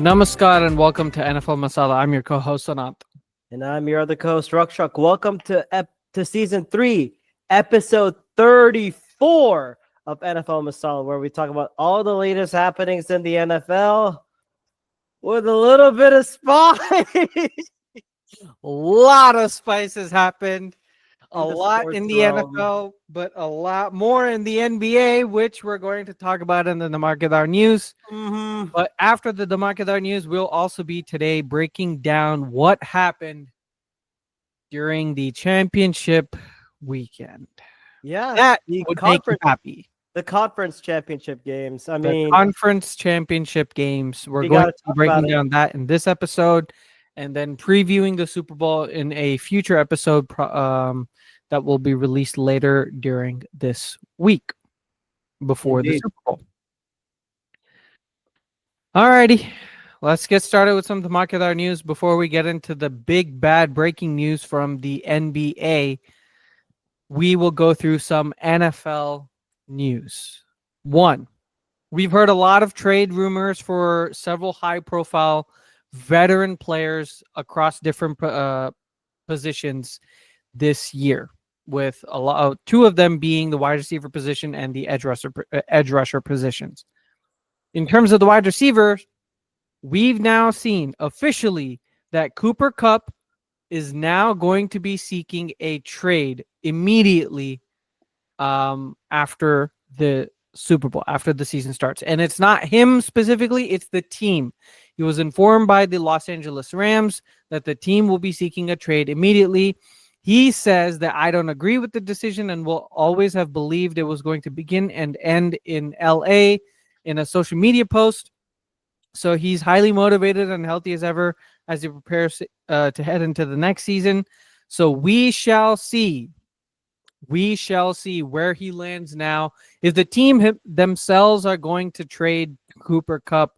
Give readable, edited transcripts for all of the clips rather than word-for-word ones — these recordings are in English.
Namaskar and welcome to NFL Masala. I'm your co-host Anant. And I'm your other co-host, Ruckchuck. Welcome to season 3, episode 34 of NFL Masala, where we talk about all the latest happenings in the NFL with a little bit of spice. A lot of spices happened. A the lot sports in the realm. NFL, but a lot more in the NBA, which we're going to talk about in the dhamakedar news. But after the dhamakedar news, we'll also be today breaking down what happened during the championship weekend. Yeah, That the would make you conference, happy. the conference championship games. I The mean, conference championship games. We're we going gotta to be talk breaking about it. down that in this episode and then previewing the Super Bowl in a future episode that will be released later during this week before the Indeed. Super Bowl. Alrighty, let's get started with some dhamakedar news before we get into the big bad breaking news from the NBA. We will go through some NFL news. One, we've heard a lot of trade rumors for several high-profile veteran players across different positions this year, with two of them being the wide receiver position and the edge rusher positions. In terms of the wide receivers, we've now seen officially that Cooper Kupp is now going to be seeking a trade immediately after the Super Bowl, after the season starts. And it's not him specifically, it's the team. He was informed by the Los Angeles Rams that the team will be seeking a trade immediately. He says that I don't agree with the decision and will always have believed it was going to begin and end in LA in a social media post. So he's highly motivated and healthy as ever as he prepares to head into the next season. So we shall see. We shall see where he lands now. If the team themselves are going to trade Cooper Kupp,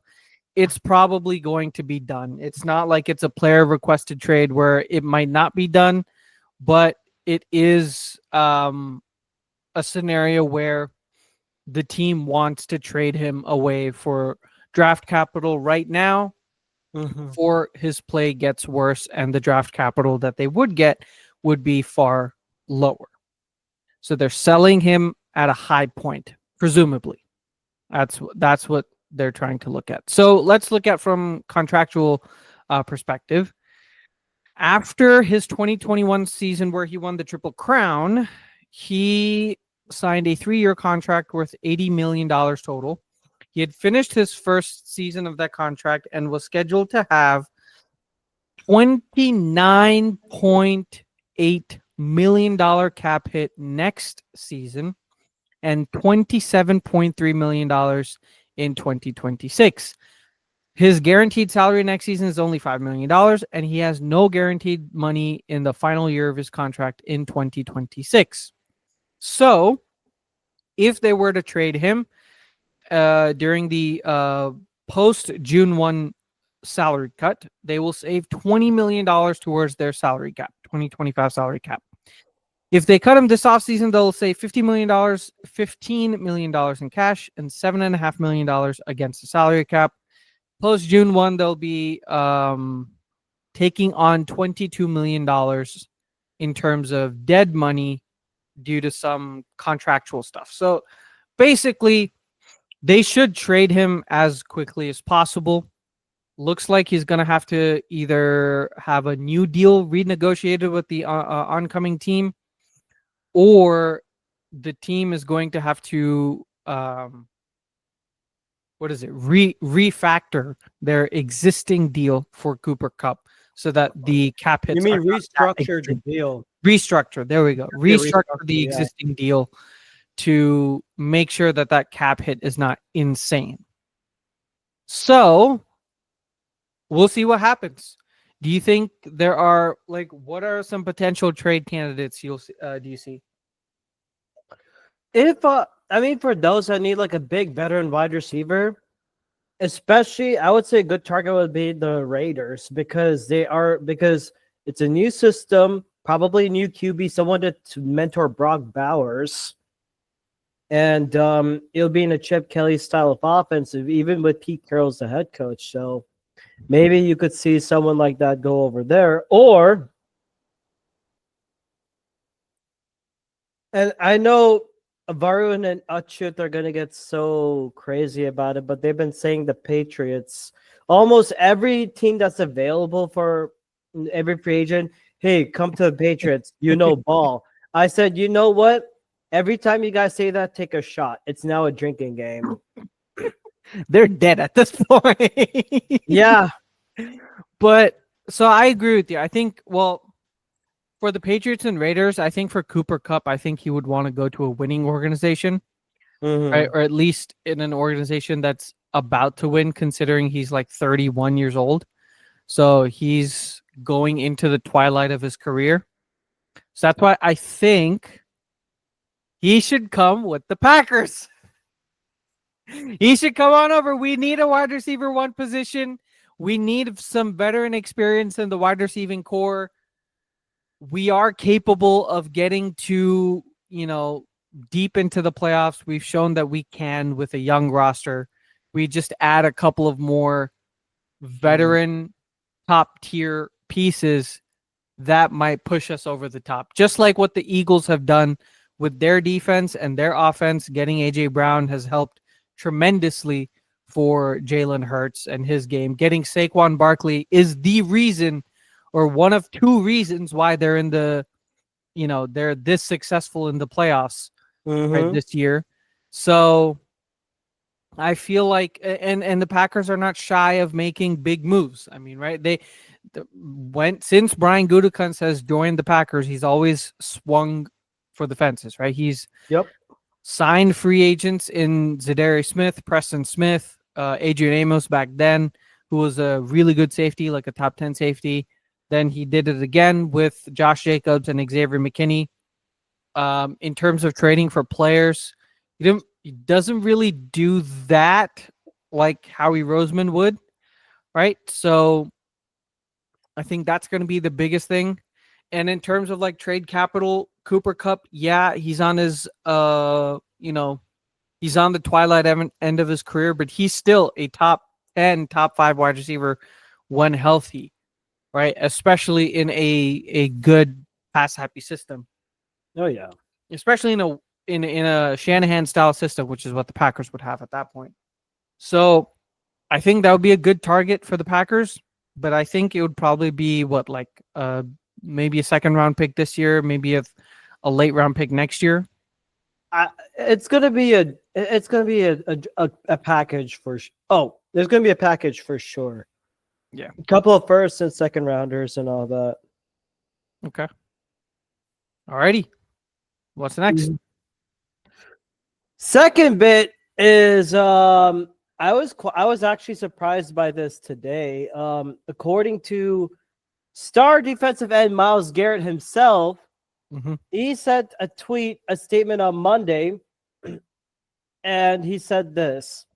it's probably going to be done. It's not like it's a player requested trade where it might not be done, but it is a scenario where the team wants to trade him away for draft capital right now. Before his play gets worse and the draft capital that they would get would be far lower. So they're selling him at a high point, presumably. That's what they're trying to look at. So let's look at from contractual perspective. After his 2021 season where he won the Triple Crown, he signed a 3-year contract worth $80 million total. He had finished his first season of that contract and was scheduled to have $29.8 million cap hit next season and $27.3 million in 2026. His guaranteed salary next season is only $5 million, and he has no guaranteed money in the final year of his contract in 2026. So, if they were to trade him during the post-June 1 salary cut, they will save $20 million towards their salary cap, 2025 salary cap. If they cut him this offseason, they'll save $15 million in cash and $7.5 million against the salary cap. Post June 1, they'll be taking on $22 million in terms of dead money due to some contractual stuff. So basically, they should trade him as quickly as possible. Looks like he's going to have to either have a new deal renegotiated with the oncoming team, or the team is going to have to refactor their existing deal for Cooper Kupp so that the cap hits. You mean restructure the deal? Restructure. There we go. Restructure the yeah. existing deal to make sure that that cap hit is not insane. So we'll see what happens. Do you think there are what are some potential trade candidates do you see? If for those that need a big veteran wide receiver, especially I would say a good target would be the Raiders because it's a new system, probably a new QB, someone to mentor Brock Bowers. And it'll be in a Chip Kelly style of offensive, even with Pete Carroll as the head coach. So maybe you could see someone like that go over there. Or, and I know Varun and Achut are going to get so crazy about it, but they've been saying the Patriots, almost every team that's available for every free agent, hey, come to the Patriots, ball. I said, you know what? Every time you guys say that, take a shot. It's now a drinking game. They're dead at this point. Yeah. But so I agree with you. I think, well, for the Patriots and Raiders, I think for Cooper Cup, I think he would want to go to a winning organization, right? Or at least in an organization that's about to win, considering he's like 31 years old. So he's going into the twilight of his career. So that's why I think he should come with the Packers. He should come on over. We need a wide receiver one position. We need some veteran experience in the wide receiving core. We are capable of getting to, deep into the playoffs. We've shown that we can with a young roster. We just add a couple of more veteran top tier pieces that might push us over the top. Just like what the Eagles have done with their defense and their offense, getting AJ Brown has helped tremendously for Jalen Hurts and his game. Getting Saquon Barkley is the reason, or one of two reasons, why they're in the, they're this successful in the playoffs right this year. So I feel like, and the Packers are not shy of making big moves. I mean, right? They went, since Brian Gutekunst has joined the Packers, he's always swung for the fences, right? He's signed free agents in Zadarius Smith, Preston Smith, Adrian Amos back then, who was a really good safety, like a top 10 safety. Then he did it again with Josh Jacobs and Xavier McKinney. In terms of trading for players, he doesn't really do that like Howie Roseman would, right? So I think that's going to be the biggest thing. And in terms of like trade capital, Cooper Cup, yeah, he's on his, he's on the twilight end of his career, but he's still a top 10, top 5 wide receiver when healthy, right? Especially in a good pass happy system. Oh yeah, especially in a Shanahan style system, which is what the Packers would have at that point. So I think that would be a good target for the Packers, but I think it would probably be maybe a second round pick this year, maybe a late round pick next year. It's gonna be a package for. There's gonna be a package for sure. Yeah, a couple of first and second rounders and all that. Okay. Alrighty. What's next? Second bit is I was actually surprised by this today. According to star defensive end Myles Garrett himself, he sent a statement on Monday, and he said this.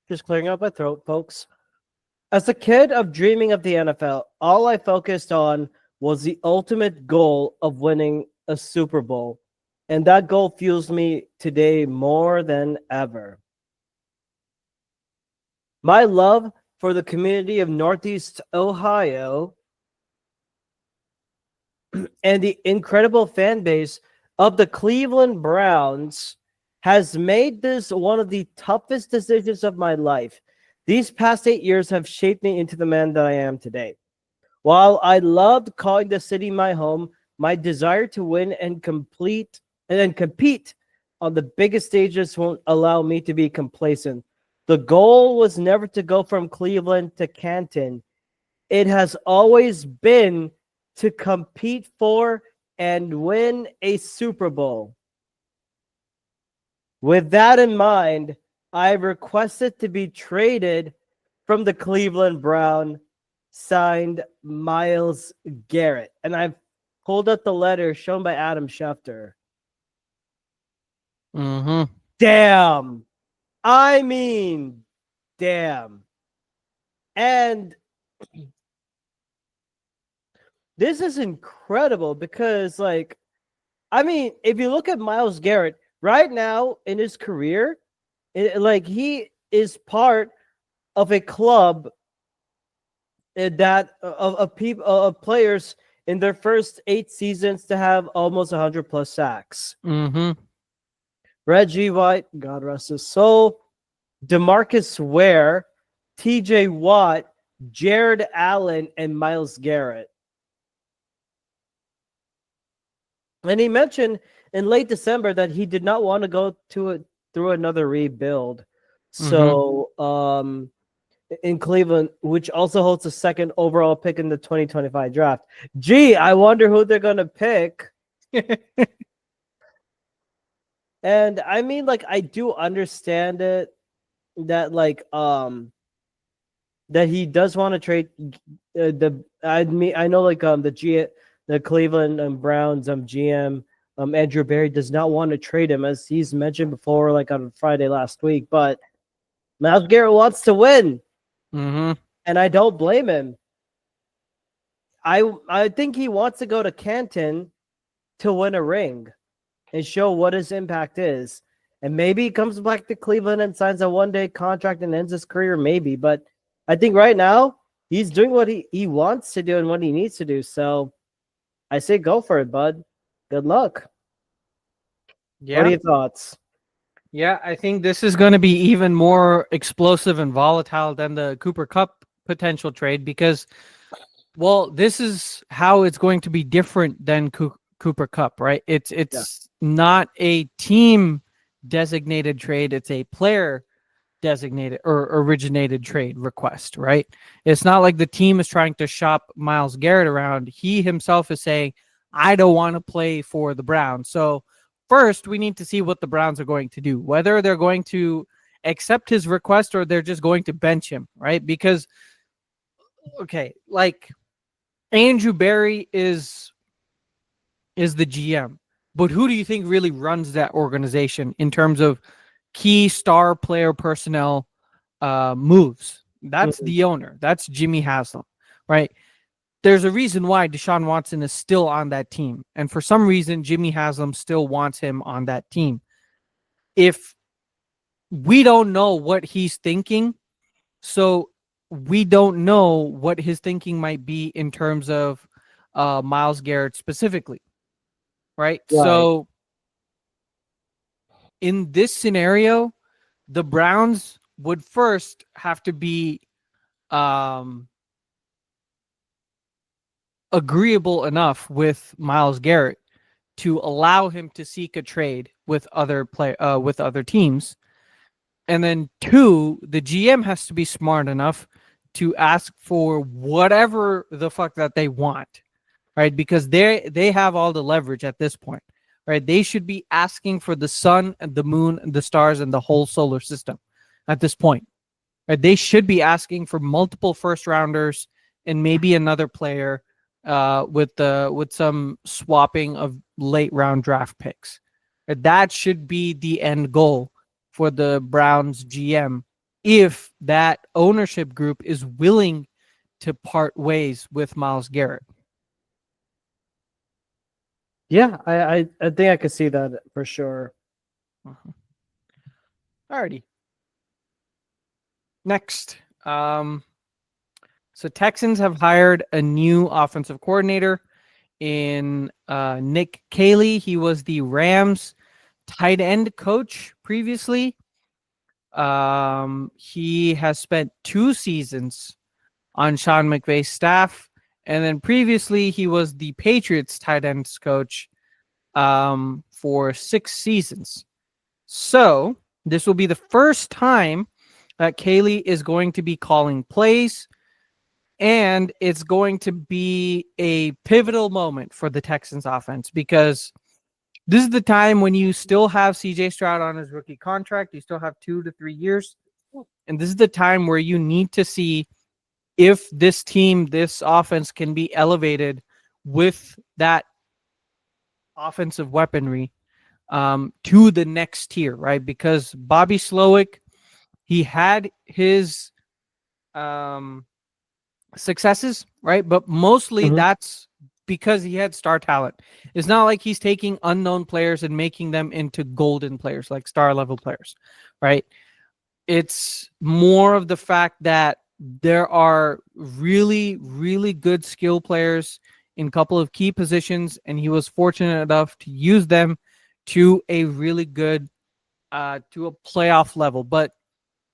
Just clearing out my throat, folks. As a kid of dreaming of the NFL, all I focused on was the ultimate goal of winning a Super Bowl. And that goal fuels me today more than ever. My love for the community of Northeast Ohio and the incredible fan base of the Cleveland Browns has made this one of the toughest decisions of my life. These past 8 years have shaped me into the man that I am today. While I loved calling the city my home, my desire to win and compete on the biggest stages won't allow me to be complacent. The goal was never to go from Cleveland to Canton. It has always been to compete for and win a Super Bowl. With that in mind, I requested to be traded from the Cleveland Browns, signed Myles Garrett. And I've pulled up the letter shown by Adam Schefter. Damn. I mean, damn. And this is incredible because, if you look at Myles Garrett right now in his career, he is part of a club that of people of players in their first 8 seasons to have almost 100 plus sacks. Mm-hmm. Reggie White, God rest his soul, DeMarcus Ware, TJ Watt, Jared Allen, and Myles Garrett. And he mentioned in late December that he did not want to go through another rebuild. So, in Cleveland, which also holds the second overall pick in the 2025 draft. Gee, I wonder who they're going to pick. And I mean, like, I do understand it that, like, that he does want to trade I know, like, the Cleveland Browns GM Andrew Berry does not want to trade him, as he's mentioned before, like on Friday last week. But Myles Garrett wants to win, and I don't blame him. I think he wants to go to Canton to win a ring and show what his impact is. And maybe he comes back to Cleveland and signs a one-day contract and ends his career, maybe. But I think right now he's doing what he wants to do and what he needs to do. So I say go for it, bud. Good luck. Yeah. What are your thoughts? Yeah, I think this is going to be even more explosive and volatile than the Cooper Kupp potential trade because, well, this is how it's going to be different than Cooper Kupp, right? It's not a team designated trade; it's a player designated or originated trade request, right? It's not like the team is trying to shop Myles Garrett around. He himself is saying, "I don't want to play for the Browns." So first, we need to see what the Browns are going to do, whether they're going to accept his request or they're just going to bench him, right? Because, okay, like Andrew Berry is the GM, but who do you think really runs that organization in terms of key star player personnel moves? That's the owner. That's Jimmy Haslam, right? There's a reason why Deshaun Watson is still on that team. And for some reason, Jimmy Haslam still wants him on that team. If we don't know what he's thinking, so we don't know what his thinking might be in terms of Myles Garrett specifically, right? So in this scenario, the Browns would first have to be agreeable enough with Myles Garrett to allow him to seek a trade with other teams. And then two, the GM has to be smart enough to ask for whatever the fuck that they want, right? Because they have all the leverage at this point, right? They should be asking for the sun and the moon and the stars and the whole solar system at this point. Right? They should be asking for multiple first rounders and maybe another player with some swapping of late round draft picks. That should be the end goal for the Browns GM if that ownership group is willing to part ways with Myles Garrett. Yeah, I think I could see that for sure. Alrighty. Next, so Texans have hired a new offensive coordinator in Nick Caley. He was the Rams tight end coach previously. He has spent 2 seasons on Sean McVay's staff, and then previously he was the Patriots tight ends coach for 6 seasons. So this will be the first time that Caley is going to be calling plays, and it's going to be a pivotal moment for the Texans offense because this is the time when you still have CJ Stroud on his rookie contract. You still have 2 to 3 years. And this is the time where you need to see if this team, this offense can be elevated with that offensive weaponry to the next tier, right? Because Bobby Slowick, he had his successes, right? But mostly that's because he had star talent. It's not like he's taking unknown players and making them into golden players, like star level players, right? It's more of the fact that there are really, really good skill players in a couple of key positions, and he was fortunate enough to use them to a really good, to a playoff level. But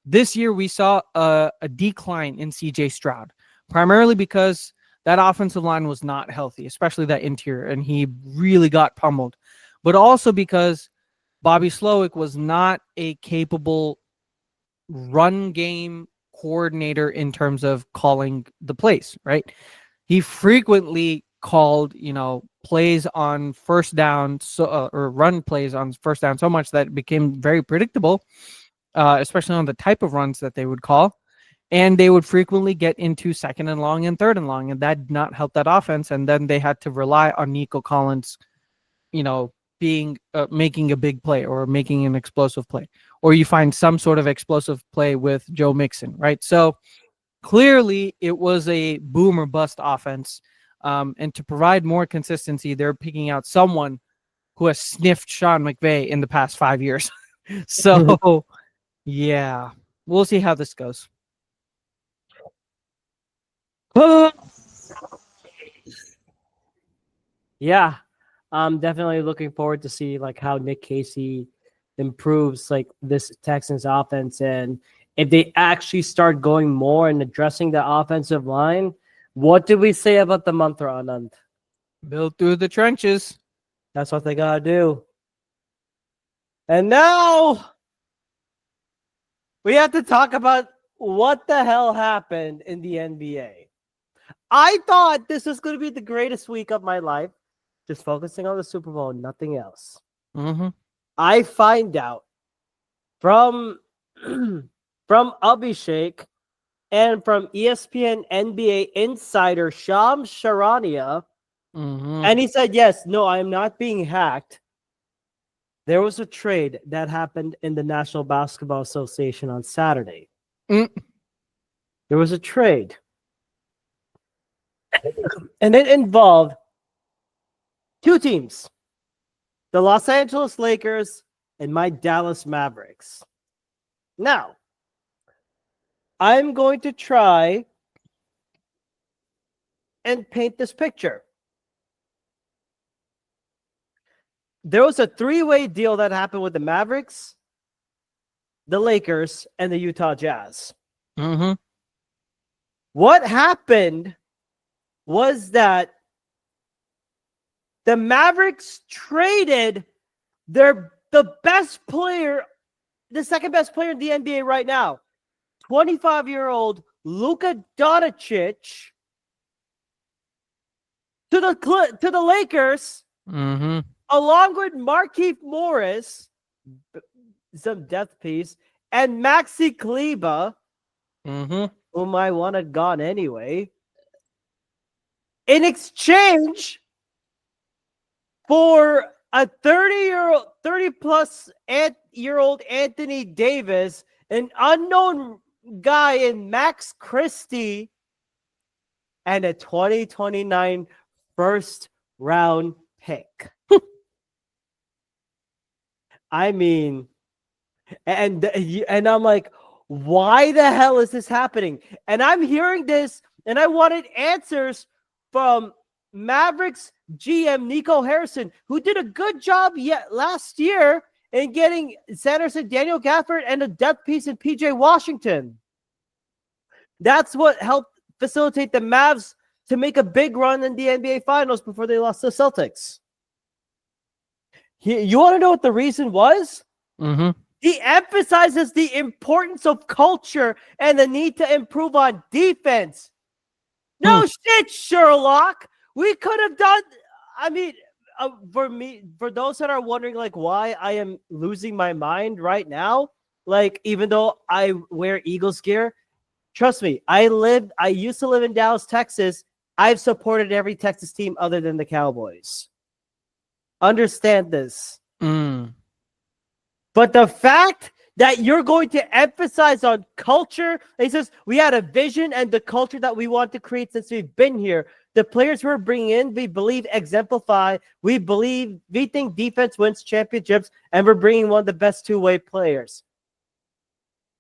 this year we saw a decline in CJ Stroud, primarily because that offensive line was not healthy, especially that interior, and he really got pummeled. But also because Bobby Slowick was not a capable run game coordinator in terms of calling the plays, right? He frequently called, plays on first down, or run plays on first down so much that it became very predictable, especially on the type of runs that they would call. And they would frequently get into second and long and third and long, and that did not help that offense. And then they had to rely on Nico Collins, being making a big play or making an explosive play, or you find some sort of explosive play with Joe Mixon, right? So clearly it was a boom or bust offense. And to provide more consistency, they're picking out someone who has sniffed Sean McVay in the past 5 years. So yeah, we'll see how this goes. Yeah, I'm definitely looking forward to see like how Nick Casey improves like this Texans offense, and if they actually start going more and addressing the offensive line. What did we say about the mantra, Anand? Build through the trenches. That's what they gotta do. And now we have to talk about what the hell happened in the NBA. I thought this was going to be the greatest week of my life, just focusing on the Super Bowl, nothing else. Mm-hmm. I find out from Abhishek and from ESPN NBA insider Shams Charania, and he said, yes, no, I am not being hacked. There was a trade that happened in the National Basketball Association on Saturday. There was a trade. And it involved two teams, the Los Angeles Lakers and my Dallas Mavericks. Now, I'm going to try and paint this picture. There was a three-way deal that happened with the Mavericks, the Lakers, and the Utah Jazz. Mm-hmm. What happened was that the Mavericks traded the best player, the second best player in the NBA right now, 25-year-old Luka Doncic, to the Lakers, along with Markieff Morris, some depth piece, and Maxi Kleber, whom I wanted gone anyway, in exchange for a 30-plus-year-old Anthony Davis, an unknown guy in Max Christie, and a 2029 first-round pick. I mean, and I'm like, why the hell is this happening? And I'm hearing this, and I wanted answers from Mavericks GM Nico Harrison, who did a good job last year in getting Sanderson, Daniel Gafford, and a depth piece in PJ Washington. That's what helped facilitate the Mavs to make a big run in the NBA Finals before they lost to the Celtics. You want to know what the reason was? He emphasizes the importance of culture and the need to improve on defense. No shit, Sherlock. We could have done. I mean, for those that are wondering, like, why I am losing my mind right now, like, even though I wear Eagles gear, trust me, I used to live in Dallas, Texas. I've supported every Texas team other than the Cowboys. Understand this. But the fact that you're going to emphasize on culture, he says, we had a vision and the culture that we want to create since we've been here. The players we're bringing in, we believe exemplify. We think defense wins championships, and we're bringing one of the best two-way players.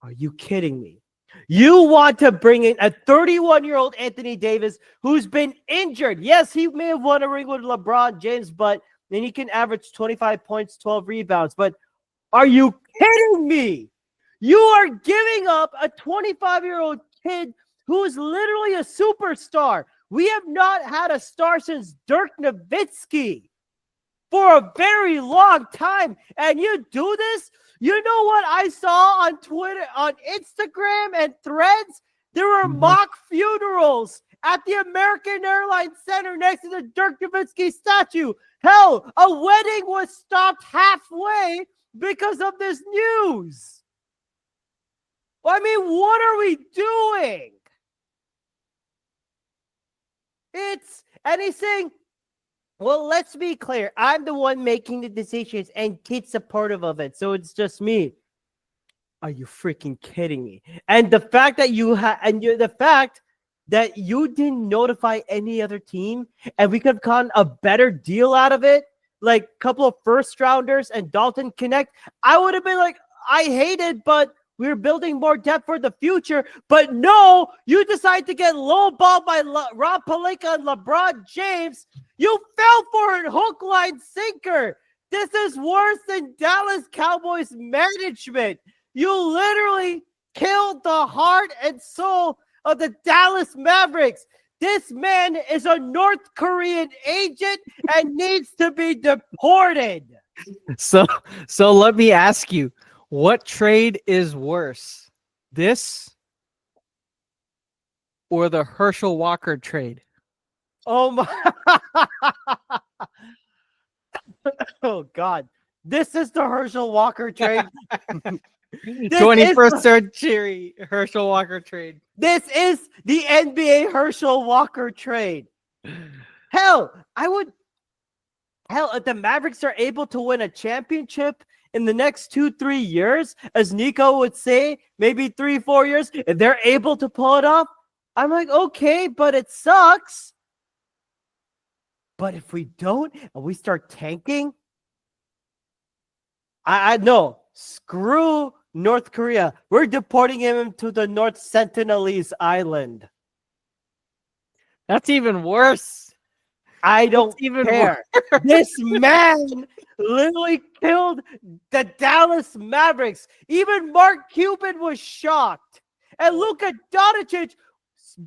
Are you kidding me? You want to bring in a 31-year-old Anthony Davis who's been injured. Yes, he may have won a ring with LeBron James, but then he can average 25 points, 12 rebounds. But are you kidding me? You are giving up a 25-year-old kid who is literally a superstar. We have not had a star since Dirk Nowitzki for a very long time. And you do this? You know what I saw on Twitter, on Instagram and Threads? There were mock funerals at the American Airlines Center next to the Dirk Nowitzki statue. Hell, a wedding was stopped halfway because of this news. I mean, what are we doing? And he's saying, well, let's be clear. I'm the one making the decisions and Kate's supportive of it. So it's just me. Are you freaking kidding me? And the fact that the fact that you didn't notify any other team and we could have gotten a better deal out of it, like a couple of first rounders and Dalton Connect, I would have been like, I hate it, but we're building more depth for the future. But no, you decide to get lowballed by Rob Pelinka and LeBron James. You fell for it, hook, line, sinker. This is worse than Dallas Cowboys management. You literally killed the heart and soul of the Dallas Mavericks. This man is a North Korean agent and needs to be deported. So let me ask you, what trade is worse? This or the Herschel Walker trade? Oh my. Oh God. This is the Herschel Walker trade. 21st century Herschel Walker trade. This is the NBA Herschel Walker trade. Hell, if the Mavericks are able to win a championship in the next 2-3 years, as Nico would say, maybe 3-4 years, if they're able to pull it off, I'm like, okay, but it sucks. But if we don't and we start tanking, I know. Screw North Korea. We're deporting him to the North Sentinelese Island. That's even worse. I don't even care. This man literally killed the Dallas Mavericks. Even Mark Cuban was shocked. And Luka Doncic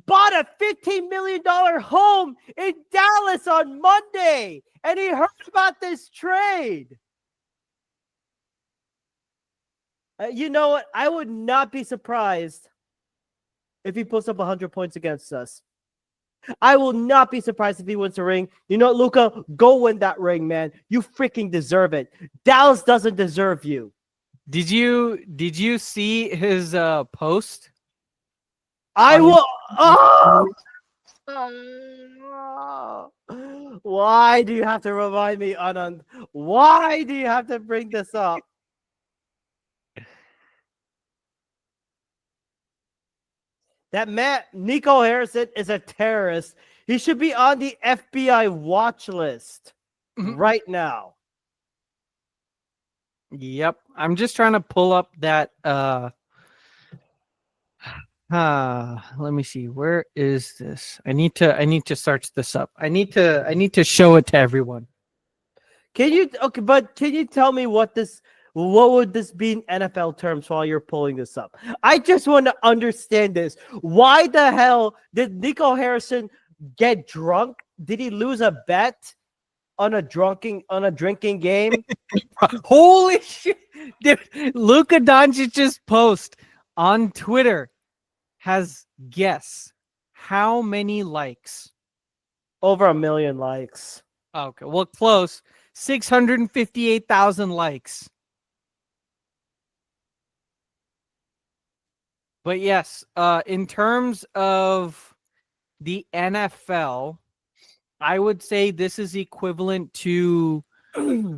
bought a $15 million home in Dallas on Monday. And he heard about this trade. You know what? I would not be surprised if he puts up 100 points against us. I will not be surprised if he wins the ring. You know what, Luka? Go win that ring, man. You freaking deserve it. Dallas doesn't deserve you. Did you see his post? I will. Why do you have to remind me, Anand? Why do you have to bring this up? That man, Nico Harrison, is a terrorist. He should be on the FBI watch list right now. Yep. I'm just trying to pull up that let me see. Where is this? I need to search this up. I need to show it to everyone. Can you tell me what would this be in NFL terms while you're pulling this up? I just want to understand this. Why the hell did Nico Harrison get drunk? Did he lose a bet on a drinking game? Holy shit. Dude, Luka Doncic's post on Twitter has guess how many likes? Over 1 million likes. Okay, well, close. 658,000 likes. But yes, in terms of the NFL, I would say this is equivalent to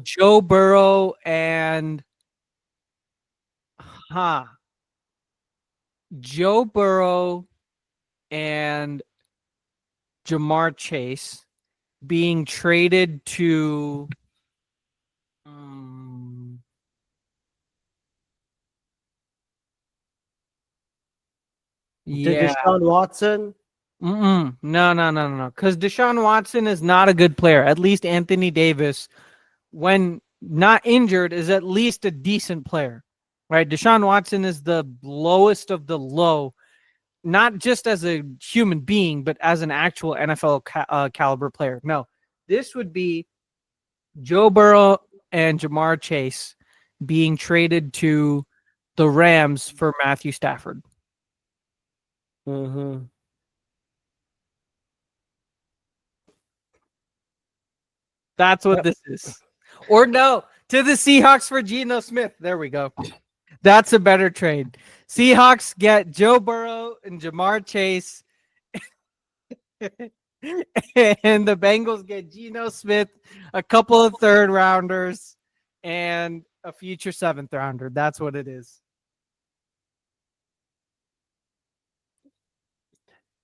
Joe Burrow and Jamar Chase being traded to Did Yeah. Deshaun Watson? No. Because Deshaun Watson is not a good player. At least Anthony Davis, when not injured, is at least a decent player, right? Deshaun Watson is the lowest of the low, not just as a human being, but as an actual NFL caliber player. No, this would be Joe Burrow and Jamar Chase being traded to the Rams for Matthew Stafford. Mm-hmm. That's what this is. Or no, to the Seahawks for Geno Smith. There we go. That's a better trade. Seahawks get Joe Burrow and Jamar Chase. And the Bengals get Geno Smith, a couple of third rounders, and a future seventh rounder. That's what it is.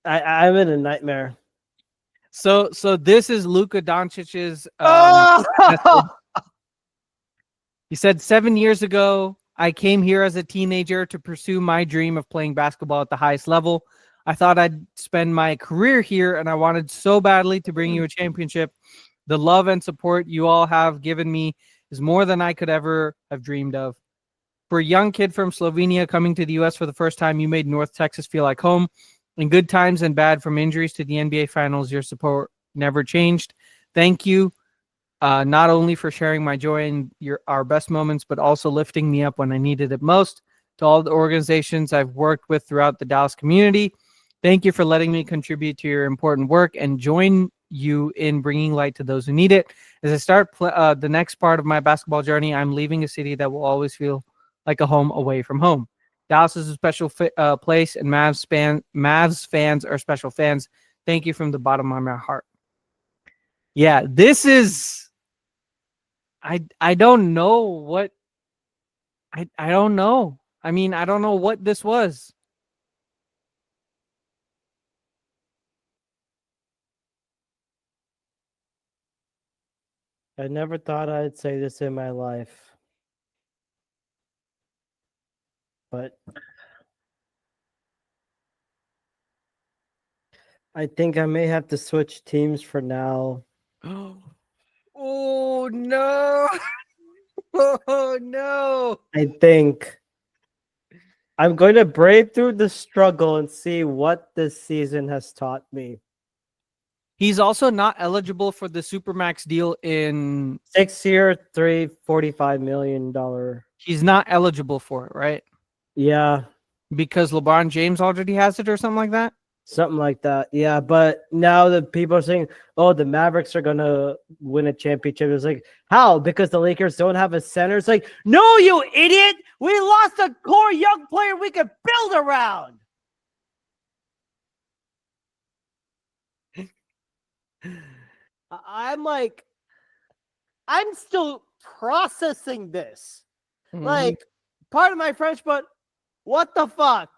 I'm in a nightmare. So this is Luka Doncic's. He said 7 years ago, I came here as a teenager to pursue my dream of playing basketball at the highest level. I thought I'd spend my career here, and I wanted so badly to bring you a championship. The love and support you all have given me is more than I could ever have dreamed of. For a young kid from Slovenia coming to the U.S. for the first time, you made North Texas feel like home. In good times and bad, from injuries to the NBA Finals, your support never changed. Thank you, not only for sharing my joy in our best moments, but also lifting me up when I needed it most. To all the organizations I've worked with throughout the Dallas community, thank you for letting me contribute to your important work and join you in bringing light to those who need it. As I start the next part of my basketball journey, I'm leaving a city that will always feel like a home away from home. Dallas is a special place, and Mavs fans are special fans. Thank you from the bottom of my heart. Yeah, this is. I don't know what. I don't know. I mean, I don't know what this was. I never thought I'd say this in my life. But I think I may have to switch teams for now. Oh no. Oh no. I think I'm going to brave through the struggle and see what this season has taught me. He's also not eligible for the Supermax deal in 6 year, $345 million. He's not eligible for it, right? Yeah, Because LeBron James already has it or something like that? something like that. Yeah, but now the people are saying, oh, the Mavericks are going to win a championship. It's like, how? Because the Lakers don't have a center? It's like, no, you idiot. We lost a core young player we could build around. I'm like, I'm still processing this. Mhm. Like, pardon my French, but what the fuck?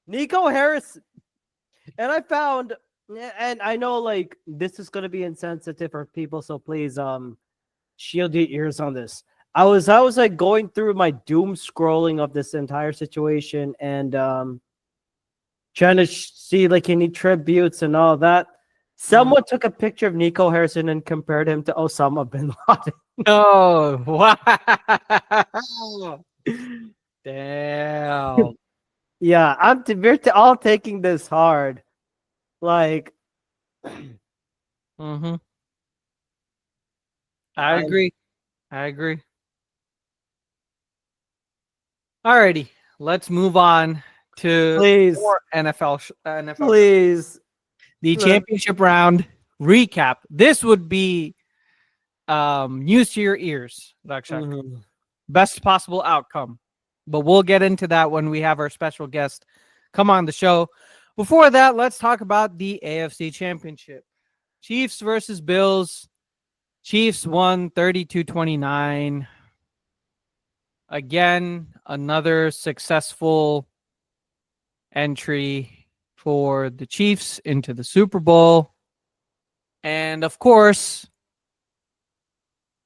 Nico Harris. And I found, and I know like this is gonna be insensitive for people, so please shield your ears on this. I was like going through my doom scrolling of this entire situation and trying to see like any tributes and all that. Someone took a picture of Nico Harrison and compared him to Osama bin Laden. Oh, wow. Damn. Yeah, we're all taking this hard. Like, Mm-hmm. I agree. Alrighty, let's move on to please, more NFL. please. The championship round recap. This would be news to your ears, Dakshak. Mm-hmm. Best possible outcome. But we'll get into that when we have our special guest come on the show. Before that, let's talk about the AFC Championship. Chiefs versus Bills. Chiefs won 32-29. Again, another successful entry for the Chiefs into the Super Bowl. And of course,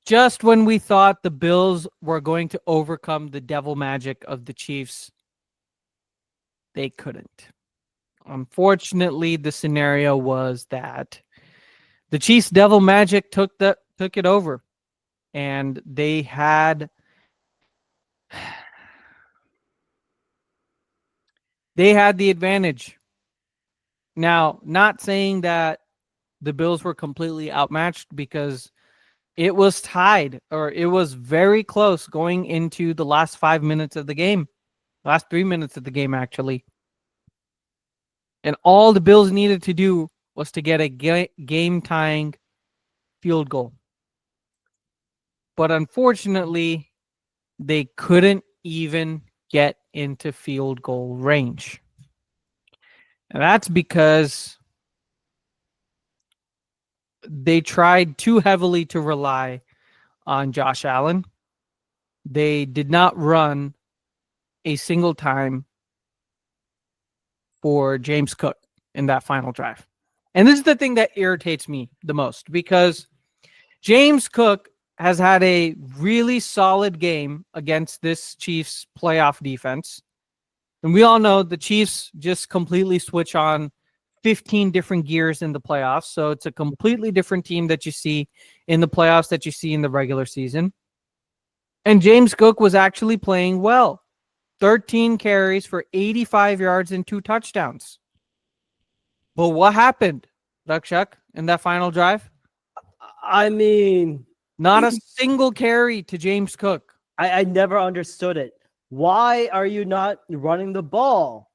just when we thought the Bills were going to overcome the devil magic of the Chiefs, they couldn't. Unfortunately, the scenario was that the Chiefs' devil magic took it over, and they had the advantage. Now, not saying that the Bills were completely outmatched, because it was tied, or it was very close going into the last 5 minutes of the game, last 3 minutes of the game, actually. And all the Bills needed to do was to get a game-tying field goal. But unfortunately, they couldn't even get into field goal range. And that's because they tried too heavily to rely on Josh Allen. They did not run a single time for James Cook in that final drive. And this is the thing that irritates me the most, because James Cook has had a really solid game against this Chiefs playoff defense. And we all know the Chiefs just completely switch on 15 different gears in the playoffs. So it's a completely different team that you see in the playoffs that you see in the regular season. And James Cook was actually playing well. 13 carries for 85 yards and 2 touchdowns. But what happened, Rakshak, in that final drive? I mean, not a single carry to James Cook. I never understood it. Why are you not running the ball?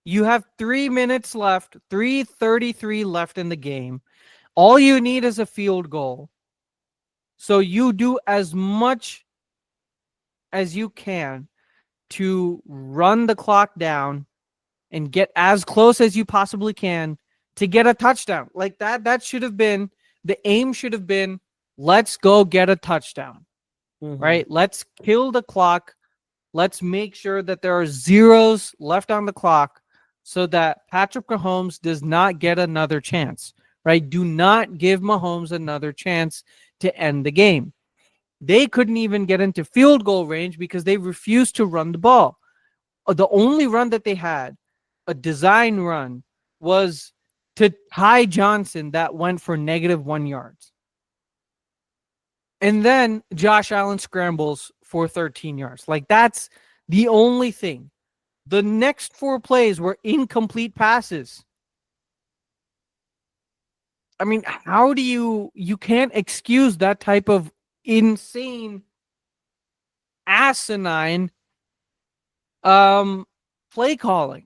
You have 3 minutes left, 3:33 left in the game. All you need is a field goal. So you do as much as you can to run the clock down and get as close as you possibly can to get a touchdown. Like that should have been, the aim should have been, let's go get a touchdown, right? Let's kill the clock. Let's make sure that there are zeros left on the clock so that Patrick Mahomes does not get another chance, right? Do not give Mahomes another chance to end the game. They couldn't even get into field goal range because they refused to run the ball. The only run that they had, a design run, was to Ty Johnson that went for -1 yards. And then Josh Allen scrambles for 13 yards. Like, that's the only thing. The next 4 plays were incomplete passes. I mean, how do you can't excuse that type of insane, asinine play calling.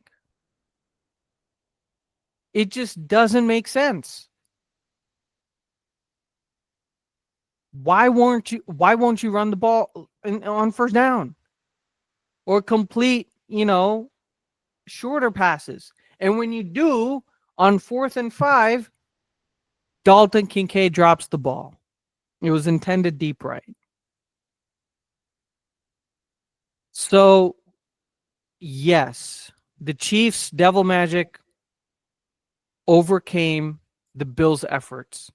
It just doesn't make sense. Why won't you run the ball on first down or complete, shorter passes? And when you do, on 4th and 5, Dalton Kincaid drops the ball. It was intended deep right. So, yes, the Chiefs' devil magic overcame the Bills' efforts.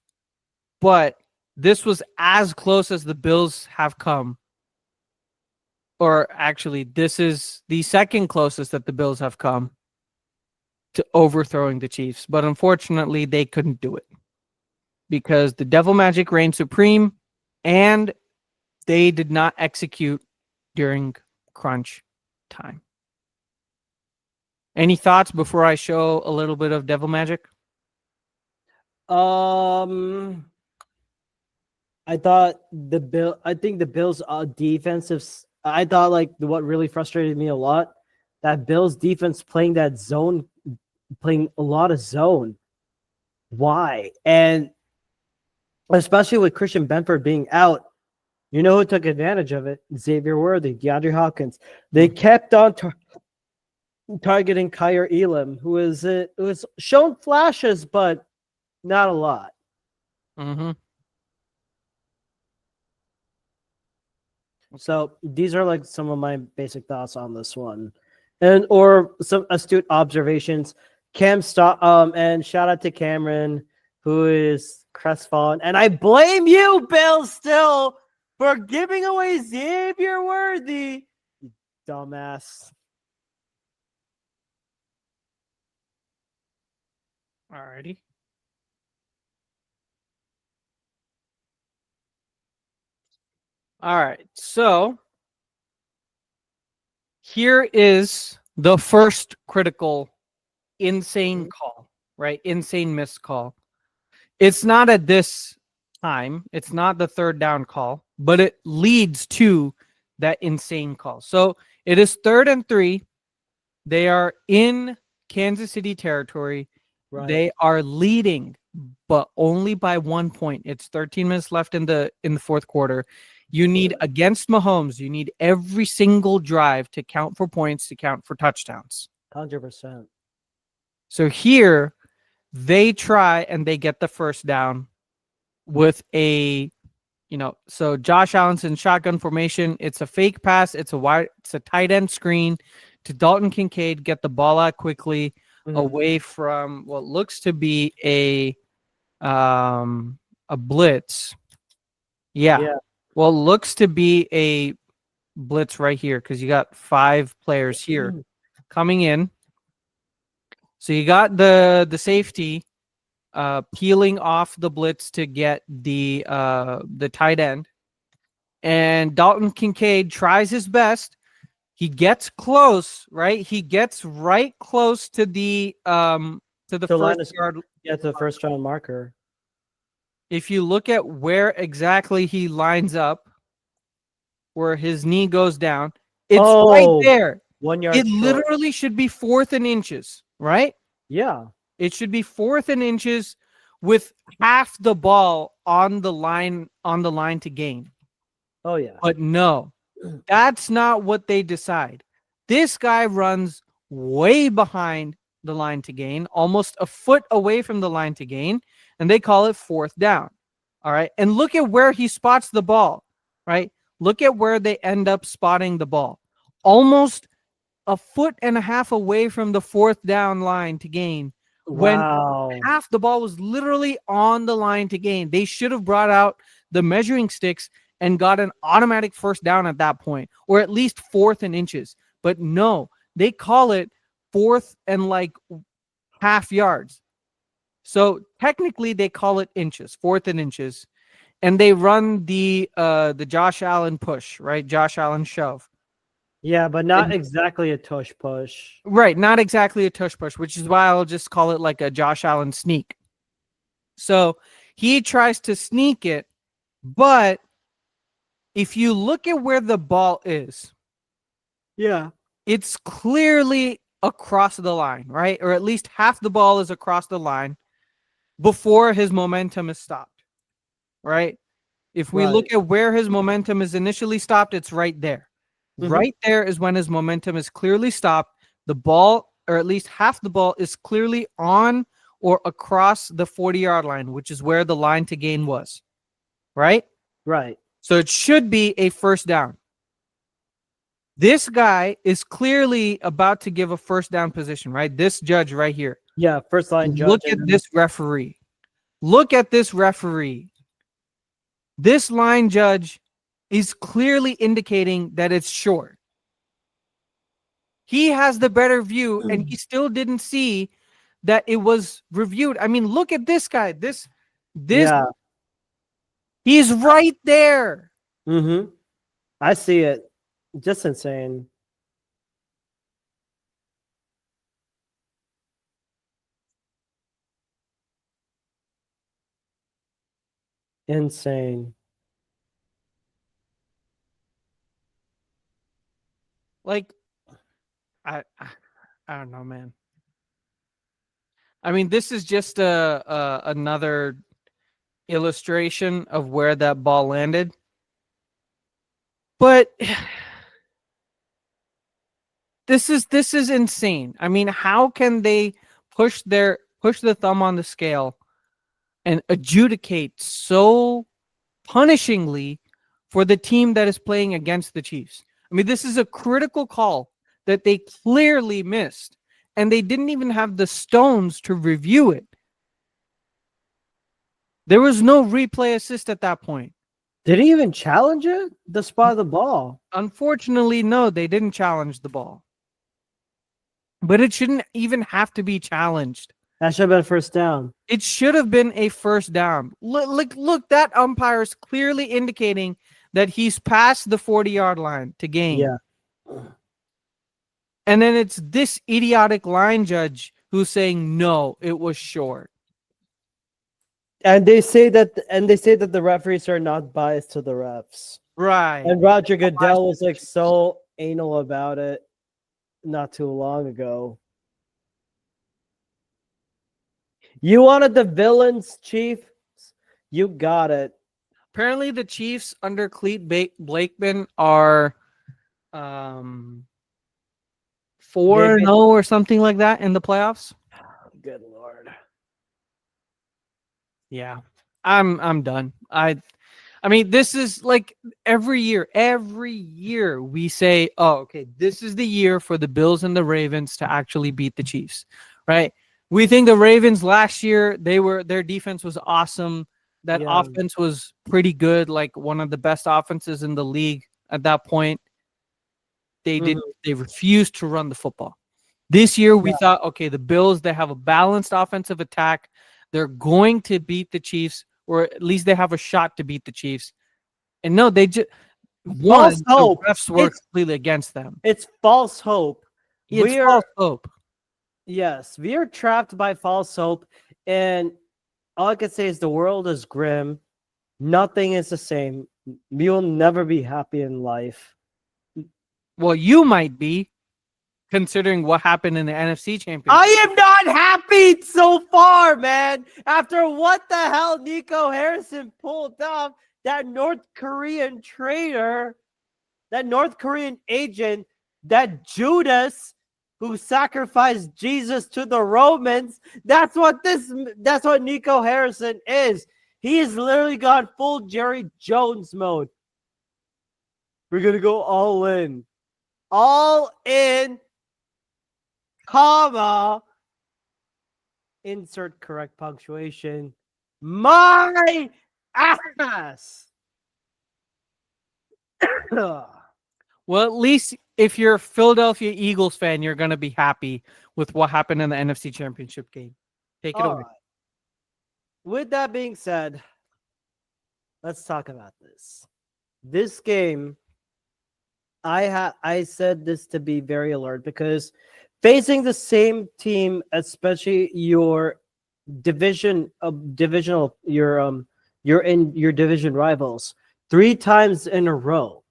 But this was as close as the Bills have come. Or actually, this is the second closest that the Bills have come to overthrowing the Chiefs. But unfortunately, they couldn't do it because the devil magic reigned supreme and they did not execute during crunch time. Any thoughts before I show a little bit of devil magic? I think the Bills' defensive. I thought, like, what really frustrated me a lot, that Bills defense playing that zone, playing a lot of zone. Why? And especially with Christian Benford being out, you know who took advantage of it? Xavier Worthy, DeAndre Hopkins. They kept on targeting Kyer Elam, who was shown flashes, but not a lot. So these are like some of my basic thoughts on this one, or some astute observations. And shout out to Cameron, who is crestfallen, and I blame you, Bill, still for giving away Xavier Worthy, you dumbass. Alrighty. All right. So here is the first critical insane call, right? Insane missed call. It's not at this time. It's not the third down call, but it leads to that insane call. So it is 3rd and 3. They are in Kansas City territory. Right. They are leading, but only by 1 point. It's 13 minutes left in the fourth quarter. You need against Mahomes, you need every single drive to count for points, to count for touchdowns. 100%. So here they try and they get the first down with a, so Josh Allen's in shotgun formation. It's a fake pass. It's a tight end screen to Dalton Kincaid, get the ball out quickly away from what looks to be a blitz. Yeah. Well, looks to be a blitz right here because you got 5 players here coming in. So you got the safety peeling off the blitz to get the tight end, and Dalton Kincaid tries his best. He gets close, right? He gets right close to the first yard. Yeah, to the first round marker. If you look at where exactly he lines up, where his knee goes down, it's right there. 1 yard. It literally should be 4th and inches, right? Yeah. It should be 4th and inches with half the ball on the line to gain. Oh yeah. But no, that's not what they decide. This guy runs way behind the line to gain, almost a foot away from the line to gain, and they call it 4th down. All right. And look at where he spots the ball, right? Look at where they end up spotting the ball. Almost a foot and a half away from the 4th down line to gain. Wow. When half the ball was literally on the line to gain. They should have brought out the measuring sticks and got an automatic first down at that point, or at least 4th and inches. But no, they call it 4th and like half yards. So technically they call it inches, 4th and inches. And they run the Josh Allen push, right? Josh Allen shove. Yeah, but not exactly a tush push. Right, not exactly a tush push, which is why I'll just call it like a Josh Allen sneak. So he tries to sneak it, but if you look at where the ball is, it's clearly across the line, right? Or at least half the ball is across the line before his momentum is stopped, right? If we look at where his momentum is initially stopped, it's right there. Right there is when his momentum is clearly stopped. The ball, or at least half the ball, is clearly on or across the 40-yard line, which is where the line to gain was. Right? Right. So it should be a first down. This guy is clearly about to give a first down position, right? This judge right here. Yeah, first line judge. Look at this referee. Look at this referee. This line judge is clearly indicating that it's short. He has the better view, and he still didn't see that it was reviewed. I mean, look at this guy. This, he's right there. I see it. Just insane. Insane. Like, I don't know, man. I mean, this is just another illustration of where that ball landed. But this is insane. I mean, how can they push the thumb on the scale and adjudicate so punishingly for the team that is playing against the Chiefs? I mean, this is a critical call that they clearly missed, and they didn't even have the stones to review it. There was no replay assist at that point. Did he even challenge it? The spot of the ball? Unfortunately, no, they didn't challenge the ball. But it shouldn't even have to be challenged. That should have been first down. It should have been a first down. Look, that umpire is clearly indicating that he's past the 40-yard line to gain. Yeah. And then it's this idiotic line judge who's saying, no, it was short. And they say that the referees are not biased to the refs. Right. And Roger Goodell was like so anal about it not too long ago. You wanted the villains, Chief? You got it. Apparently the Chiefs under Clete Blakeman are 4-0 or something like that in the playoffs. Good Lord. Yeah. I'm done. I mean, this is like every year we say, oh, okay, this is the year for the Bills and the Ravens to actually beat the Chiefs, right? We think the Ravens last year, their defense was awesome. That offense was pretty good, like one of the best offenses in the league at that point. They refused to run the football. This year we thought, okay, the Bills, they have a balanced offensive attack. They're going to beat the Chiefs, or at least they have a shot to beat the Chiefs. And no, they just false hope. The refs were completely against them. It's false hope. It's false hope. Yes, we are trapped by false hope, and all I can say is the world is grim. Nothing is the same. We will never be happy in life. Well, you might be, considering what happened in the NFC Championship. I am not happy so far, man. After what the hell Nico Harrison pulled off, that North Korean traitor, that North Korean agent, that Judas who sacrificed Jesus to the Romans. That's what Nico Harrison is. He has literally gone full Jerry Jones mode. We're going to go all in. All in, comma, insert correct punctuation. My ass. Well, at least if you're a Philadelphia Eagles fan, you're going to be happy with what happened in the NFC Championship game. Take it away. Right. With that being said, let's talk about this. This game, I said this to be very alert because facing the same team, especially your division your division rivals 3 times in a row,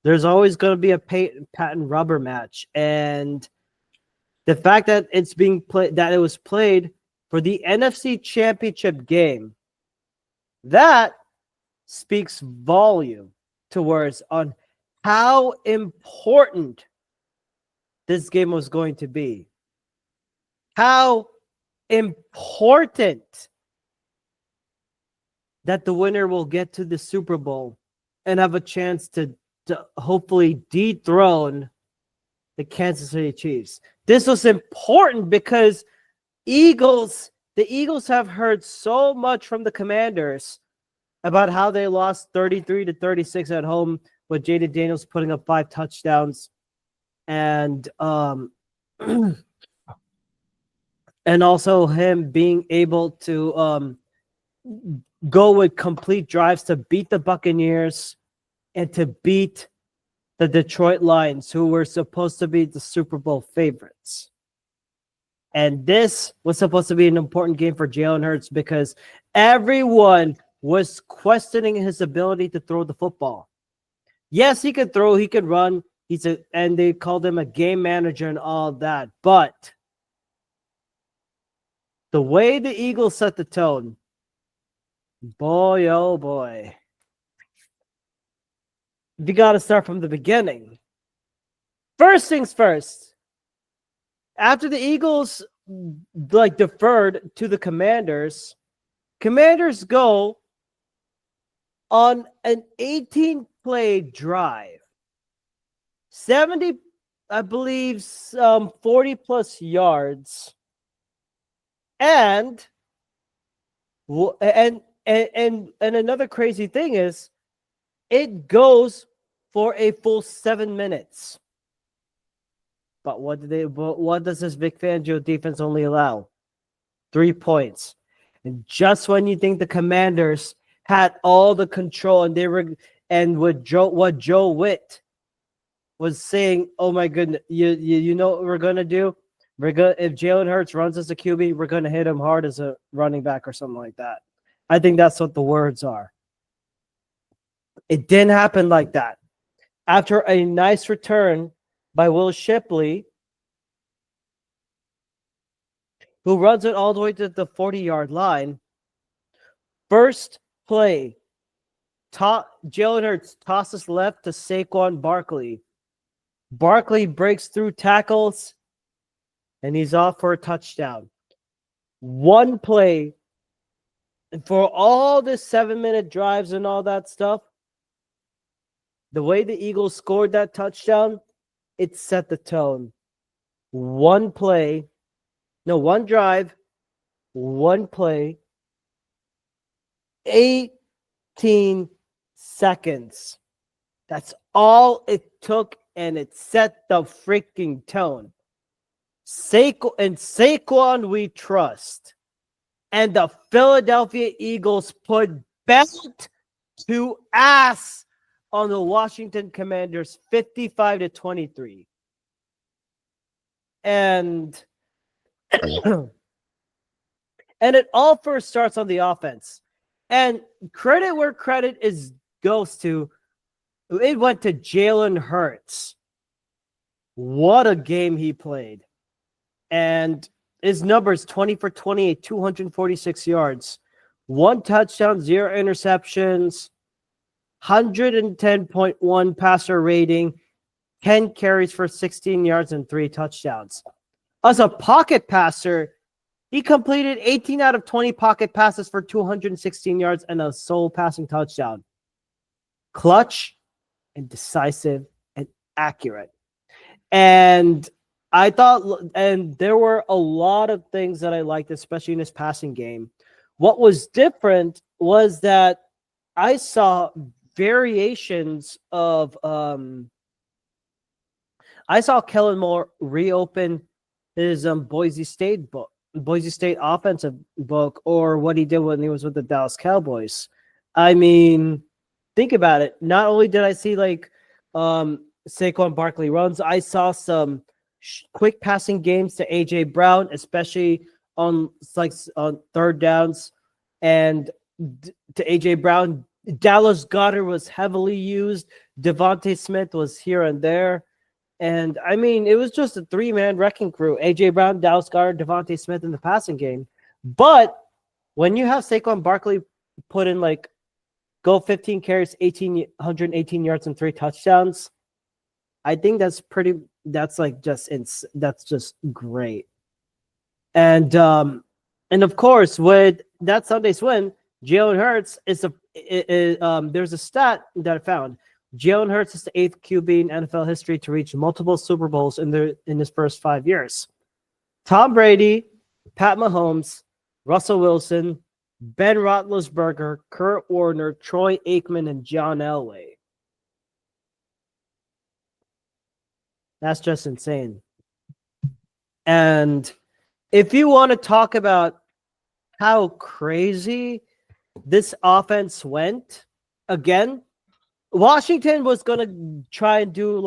there's always going to be a patent rubber match. And the fact that it was played for the NFC Championship game, that speaks volume towards on how important this game was going to be. How important that the winner will get to the Super Bowl and have a chance to hopefully dethrone the Kansas City Chiefs. This was important because the Eagles have heard so much from the Commanders about how they lost 33-36 at home with Jaden Daniels putting up 5 touchdowns and and also him being able to go with complete drives to beat the Buccaneers and to beat the Detroit Lions, who were supposed to be the Super Bowl favorites. And this was supposed to be an important game for Jalen Hurts because everyone was questioning his ability to throw the football. Yes, he could throw, he could run, and they called him a game manager and all that. But the way the Eagles set the tone, boy, oh boy. You got to start from the beginning. First things first. After the Eagles deferred to the Commanders go on an 18-play drive. 70, I believe, 40 plus yards. And another crazy thing is it goes for a full 7 minutes. But what does this Vic Fangio defense only allow? 3 points. And just when you think the Commanders had all the control and what Joe Witt was saying, oh my goodness, you know what we're gonna do? If Jalen Hurts runs as a QB, we're gonna hit him hard as a running back or something like that. I think that's what the words are. It didn't happen like that. After a nice return by Will Shipley, who runs it all the way to the 40-yard line, first play, Jalen Hurts tosses left to Saquon Barkley. Barkley breaks through tackles, and he's off for a touchdown. One play, and for all the 7-minute drives and all that stuff, the way the Eagles scored that touchdown, it set the tone. One drive, one play, 18 seconds. That's all it took, and it set the freaking tone. Saquon we trust. And the Philadelphia Eagles put belt to ass on the Washington Commanders 55-23. And it all first starts on the offense. And credit where credit goes to, it went to Jalen Hurts. What a game he played. And his numbers, 20 for 28, 246 yards, 1 touchdown, 0 interceptions, 110.1 passer rating, 10 carries for 16 yards and 3 touchdowns. As a pocket passer, he completed 18 out of 20 pocket passes for 216 yards and a sole passing touchdown. Clutch and decisive and accurate. And I thought, and there were a lot of things that I liked, especially in his passing game. What was different was that I saw variations of, I saw Kellen Moore reopen his Boise State offensive book, or what he did when he was with the Dallas Cowboys. I mean, think about it. Not only did I see Saquon Barkley runs, I saw some quick passing games to AJ Brown, especially on third downs, and to AJ Brown. Dallas Goedert was heavily used. Devontae Smith was here and there. And I mean, it was just a 3-man wrecking crew. AJ Brown, Dallas Goedert, Devontae Smith in the passing game. But when you have Saquon Barkley put in go 15 carries, 118 yards and 3 touchdowns, I think that's just great. And of course, with that Sunday's win, Jalen Hurts there's a stat that I found. Jalen Hurts is the 8th QB in NFL history to reach multiple Super Bowls in his first 5 years. Tom Brady, Pat Mahomes, Russell Wilson, Ben Roethlisberger, Kurt Warner, Troy Aikman, and John Elway. That's just insane. And if you want to talk about how crazy this offense went, again, Washington was going to try and do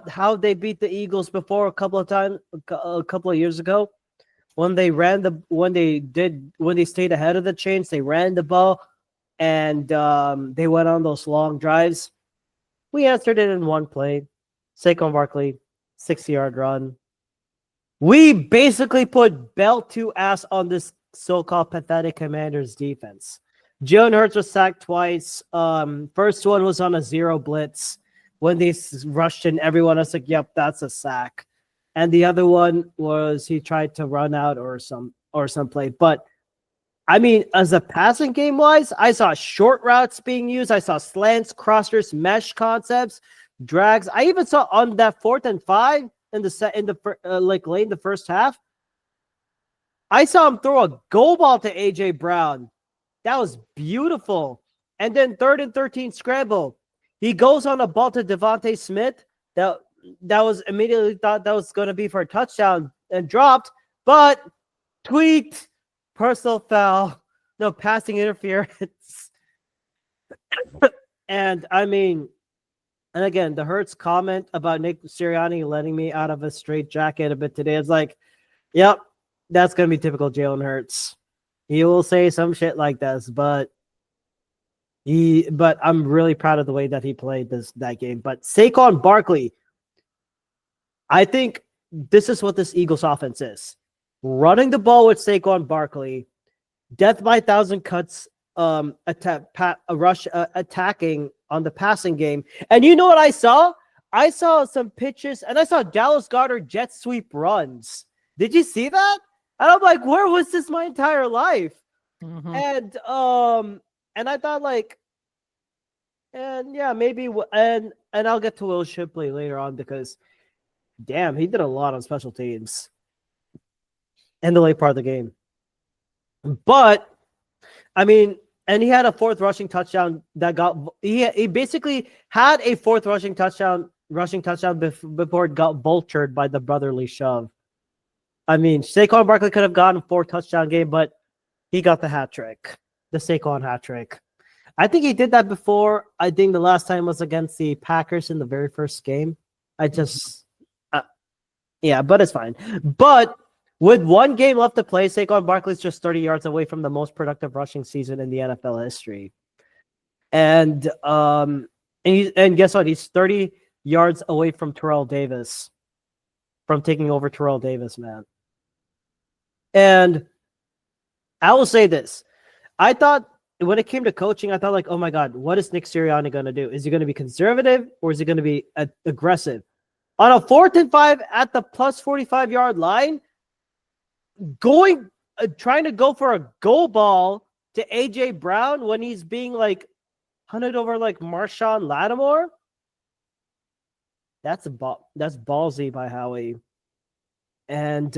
how they beat the Eagles before a couple of years ago when they stayed ahead of the chains, they ran the ball and they went on those long drives. We answered it in one play. Saquon Barkley, 60-yard run. We basically put belt to ass on this so-called pathetic Commanders defense. Jalen Hurts was sacked twice. First one was on a 0 blitz. When they rushed in, everyone was like, yep, that's a sack. And the other one was he tried to run out or some play. But I mean, as a passing game wise, I saw short routes being used. I saw slants, crossers, mesh concepts, drags. I even saw on that 4th and 5 late in the first half, I saw him throw a go ball to AJ Brown. That was beautiful. And then 3rd and 13 scramble. He goes on a ball to Devontae Smith. That was immediately thought that was going to be for a touchdown and dropped. But Tweet, personal foul, no passing interference. And I mean, and again, the Hurts comment about Nick Sirianni letting me out of a straight jacket a bit today is like, yep, that's going to be typical Jalen Hurts. He will say some shit like this, but I'm really proud of the way that he played that game. But Saquon Barkley, I think this is what this Eagles offense is. Running the ball with Saquon Barkley, death by 1,000 cuts, attacking on the passing game. And you know what I saw? I saw some pitches, and I saw Dallas Goedert jet sweep runs. Did you see that? And I'm like, where was this my entire life? Mm-hmm. And I thought like, and yeah, maybe, and I'll get to Will Shipley later on because, damn, he did a lot on special teams in the late part of the game. But I mean, and he had a fourth rushing touchdown that got he basically had a fourth rushing touchdown before it got vultured by the brotherly shove. I mean, Saquon Barkley could have gotten a 4-touchdown game, but he got the hat trick, the Saquon hat trick. I think he did that before. I think the last time was against the Packers in the very first game. Yeah, but it's fine. But with one game left to play, Saquon Barkley's just 30 yards away from the most productive rushing season in the NFL history. And guess what? He's 30 yards away from Terrell Davis, from taking over Terrell Davis, man. And I will say this. I thought when it came to coaching, I thought like, oh my God, what is Nick Sirianni going to do? Is he going to be conservative or is he going to be aggressive? On a 4th and 5 at the plus 45-yard line, trying to go for a goal ball to AJ Brown when he's being like hunted over like Marshawn Lattimore. That's ballsy by Howie. And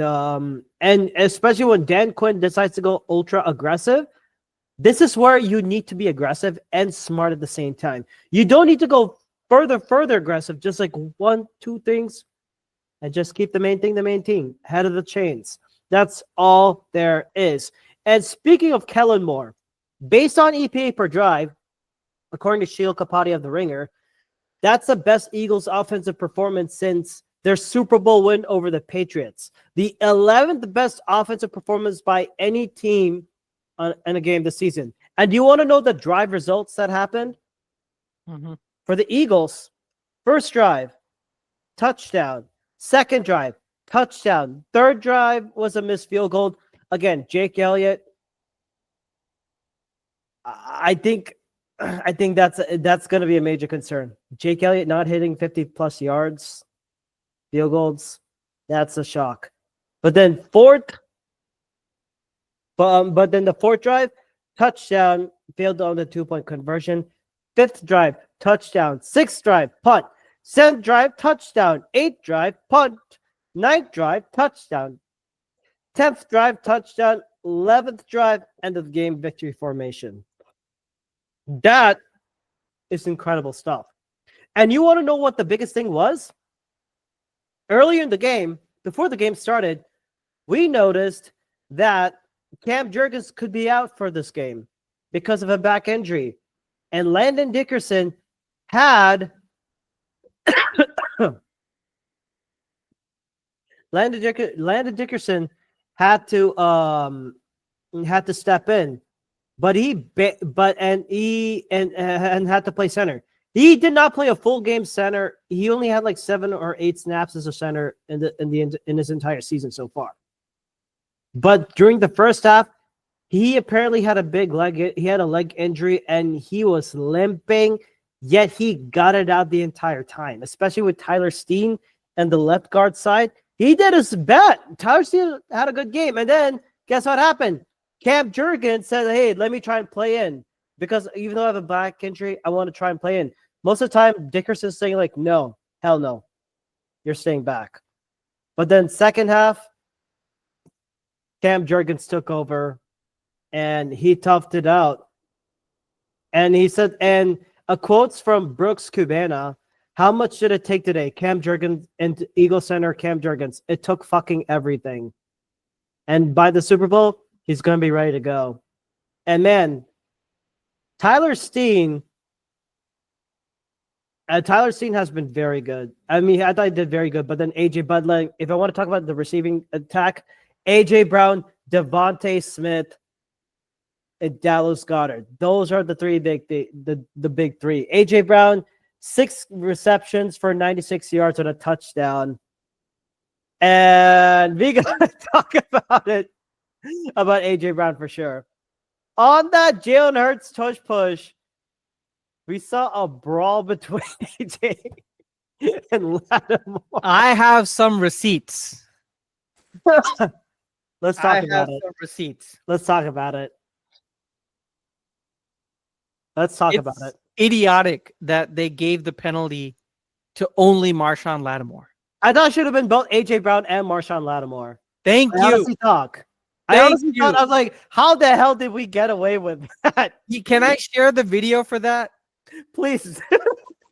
especially when Dan Quinn decides to go ultra aggressive, this is where you need to be aggressive and smart at the same time. You don't need to go further aggressive, just like 1-2 things, and just keep the main thing, head of the chains. That's all there is. And speaking of Kellen Moore, based on EPA per drive, according to Sheil Kapati of The Ringer, that's the best Eagles offensive performance since their Super Bowl win over the Patriots. The 11th best offensive performance by any team in a game this season. And do you want to know the drive results that happened? Mm-hmm. For the Eagles, first drive, touchdown. Second drive, touchdown. Third drive was a missed field goal. Again, Jake Elliott. I think that's going to be a major concern. Jake Elliott not hitting 50+ yards, field goals. That's a shock. But then the fourth drive, touchdown, failed on the 2-point conversion. Fifth drive, touchdown. Sixth drive, punt. Seventh drive, touchdown. Eighth drive, punt. Ninth drive, touchdown. 10th drive, touchdown. 11th drive, end of the game, victory formation. That is incredible stuff. And you want to know what the biggest thing was? Earlier in the game, before the game started, we noticed that Cam Jurgens could be out for this game because of a back injury. And Landon Dickerson had Landon Dickerson had to step in, but he had to play center. He did not play a full game center. He only had like 7 or 8 snaps as a center in his entire season so far. But during the first half, he apparently had a leg injury and he was limping, yet he got it out the entire time, especially with Tyler Steen and the left guard side. He did his best. Tyler Steen had a good game. And then guess what happened? Cam Jurgens said, hey, let me try and play in because even though I have a back injury, I want to try and play in. Most of the time, Dickerson's saying like, no, hell no, you're staying back. But then second half, Cam Jurgens took over and he toughed it out. And he said, and a quote's from Brooks Cubana, how much did it take today? Cam Jurgens and Eagle Center Cam Jurgens. It took fucking everything. And by the Super Bowl, he's going to be ready to go. And man, Tyler Steen has been very good. I mean, I thought he did very good, but then AJ Butler, if I want to talk about the receiving attack, AJ Brown, Devontae Smith, and Dallas Goedert. Those are the the big three. AJ Brown, 6 receptions for 96 yards and a touchdown. And we gotta talk about it, about AJ Brown for sure. On that Jalen Hurts push, we saw a brawl between AJ and Lattimore. I have some receipts. Let's talk about it. Some receipts. Let's talk about it. Let's talk about it. Idiotic that they gave the penalty to only Marshawn Lattimore. I thought it should have been both AJ Brown and Marshawn Lattimore. Thank you. I honestly thought, I was like, how the hell did we get away with that? Can I share the video for that? Please.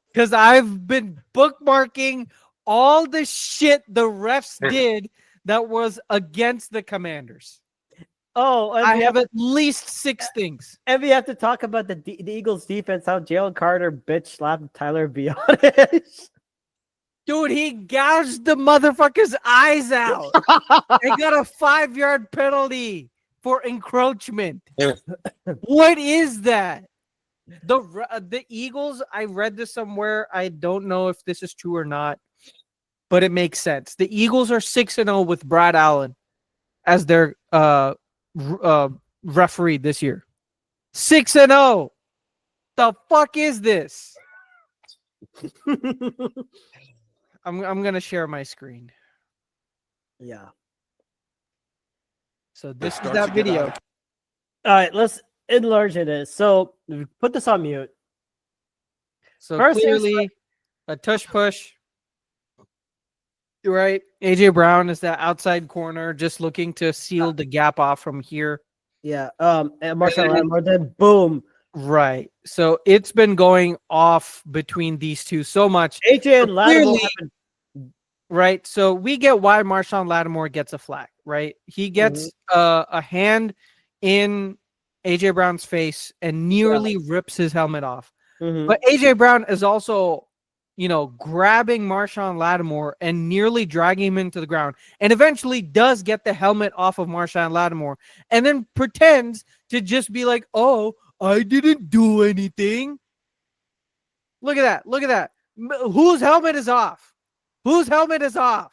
Because I've been bookmarking all the shit the refs did that was against the Commanders. Oh, and I have at least 6 things. And we have to talk about the Eagles defense, how Jalen Carter bitch slapped Tyler Bionis. Dude, he gouged the motherfucker's eyes out. They got a 5-yard penalty for encroachment. What is that? The Eagles, I read this somewhere. I don't know if this is true or not, but it makes sense. The Eagles are 6-0 with Brad Allen as their referee this year. 6-0. The fuck is this? I'm gonna share my screen. Yeah. So this is that video. All right, let's enlarge it. So put this on mute. So first, clearly a tush push. Right. AJ Brown is that outside corner just looking to seal the gap off from here. Yeah. And Marshawn Lattimore, then boom. Right. So it's been going off between these two so much. AJ and Lattimore. Right. So we get why Marshawn Lattimore gets a flag, right? He gets a hand in AJ Brown's face and nearly rips his helmet off. But AJ Brown is also, grabbing Marshawn Lattimore and nearly dragging him into the ground, and eventually does get the helmet off of Marshawn Lattimore and then pretends to just be like, oh, I didn't do anything. Look at that. Look at that. Whose helmet is off? Whose helmet is off?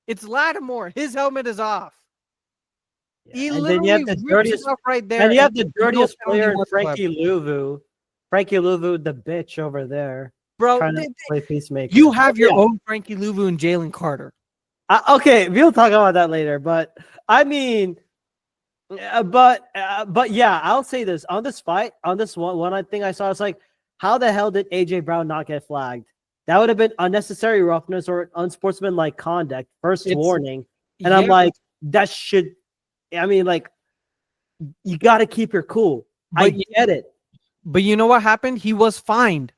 It's Lattimore. His helmet is off. Yeah. He and literally then you have the dirtiest right there. And you have the dirtiest player, Frankie Louvu. Frankie Louvu, the bitch over there. Bro, trying to play peacemaker. You have your own Frankie Louvu and Jalen Carter. Okay, we'll talk about that later. But I mean, but yeah, I'll say this on this fight, on this one thing I saw, it's like, how the hell did AJ Brown not get flagged? That would have been unnecessary roughness or unsportsmanlike conduct. First warning, and I'm like, that should. I mean, like, you got to keep your cool. I get it. But you know what happened? He was fined.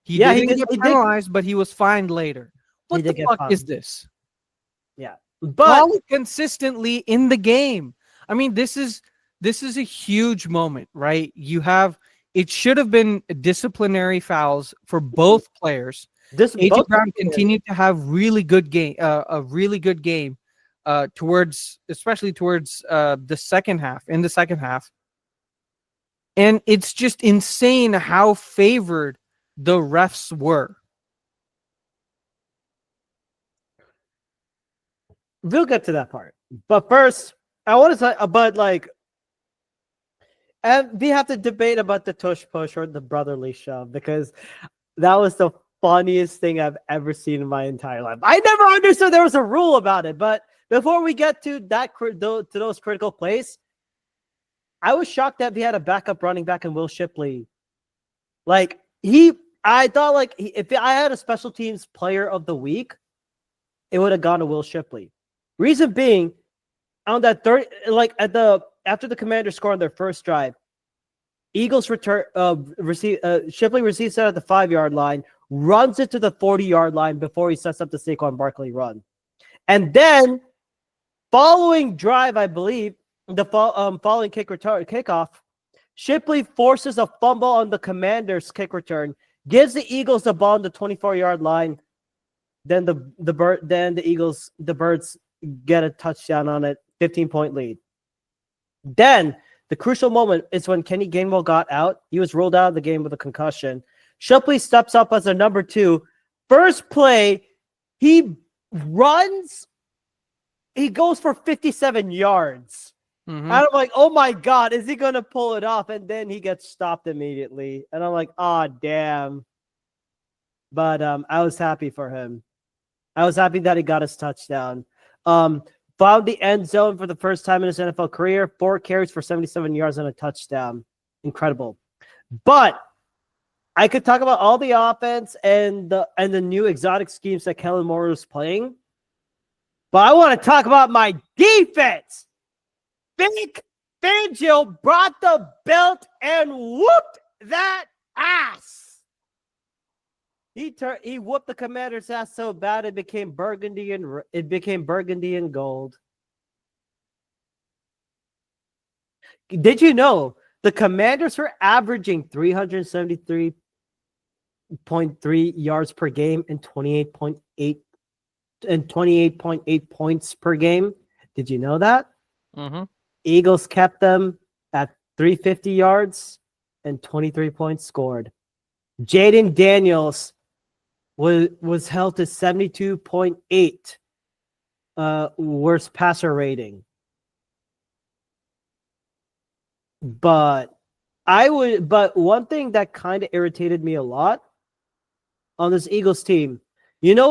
He didn't get penalized, but he was fined later. What the fuck is this? Yeah, but consistently in the game. I mean, this is a huge moment, right? It should have been disciplinary fouls for both players. AJ Brown continued to have a really good game, especially towards the second half. In the second half, and it's just insane how favored the refs were. We'll get to that part, but first, I want to say about and we have to debate about the tush push or the brotherly shove, because that was the funniest thing I've ever seen in my entire life. I never understood there was a rule about it, but before we get to those critical plays, I was shocked that we had a backup running back in Will Shipley. I thought if I had a special teams player of the week, it would have gone to Will Shipley. Reason being, on that after the Commanders score on their first drive, Eagles Shipley receives it at the 5-yard line, runs it to the 40-yard line before he sets up the Saquon Barkley run. And then following drive, I believe, following kickoff, Shipley forces a fumble on the Commanders' kick return, gives the Eagles the ball on the 24-yard line. Then the Birds get a touchdown on it, 15-point lead. Then the crucial moment is when Kenny Gainwell got out. He was ruled out of the game with a concussion. Shipley steps up as a number 2. First play, he runs. He goes for 57 yards. Mm-hmm. And I'm like, oh my God, is he going to pull it off? And then he gets stopped immediately. And I'm like, oh, damn. But I was happy for him. I was happy that he got his touchdown. Found the end zone for the first time in his NFL career. 4 carries for 77 yards and a touchdown. Incredible. But I could talk about all the offense and the new exotic schemes that Kellen Moore was playing. But I want to talk about my defense. Big Fangio brought the belt and whooped that ass. He whooped the Commanders' ass so bad it became burgundy and gold. Did you know the Commanders were averaging 373.3 yards per game and 28.8 points per game? Did you know that? Mm-hmm. Eagles kept them at 350 yards and 23 points scored. Jaden Daniels was held to 72.8 worst passer rating. But one thing that kind of irritated me a lot on this Eagles team, you know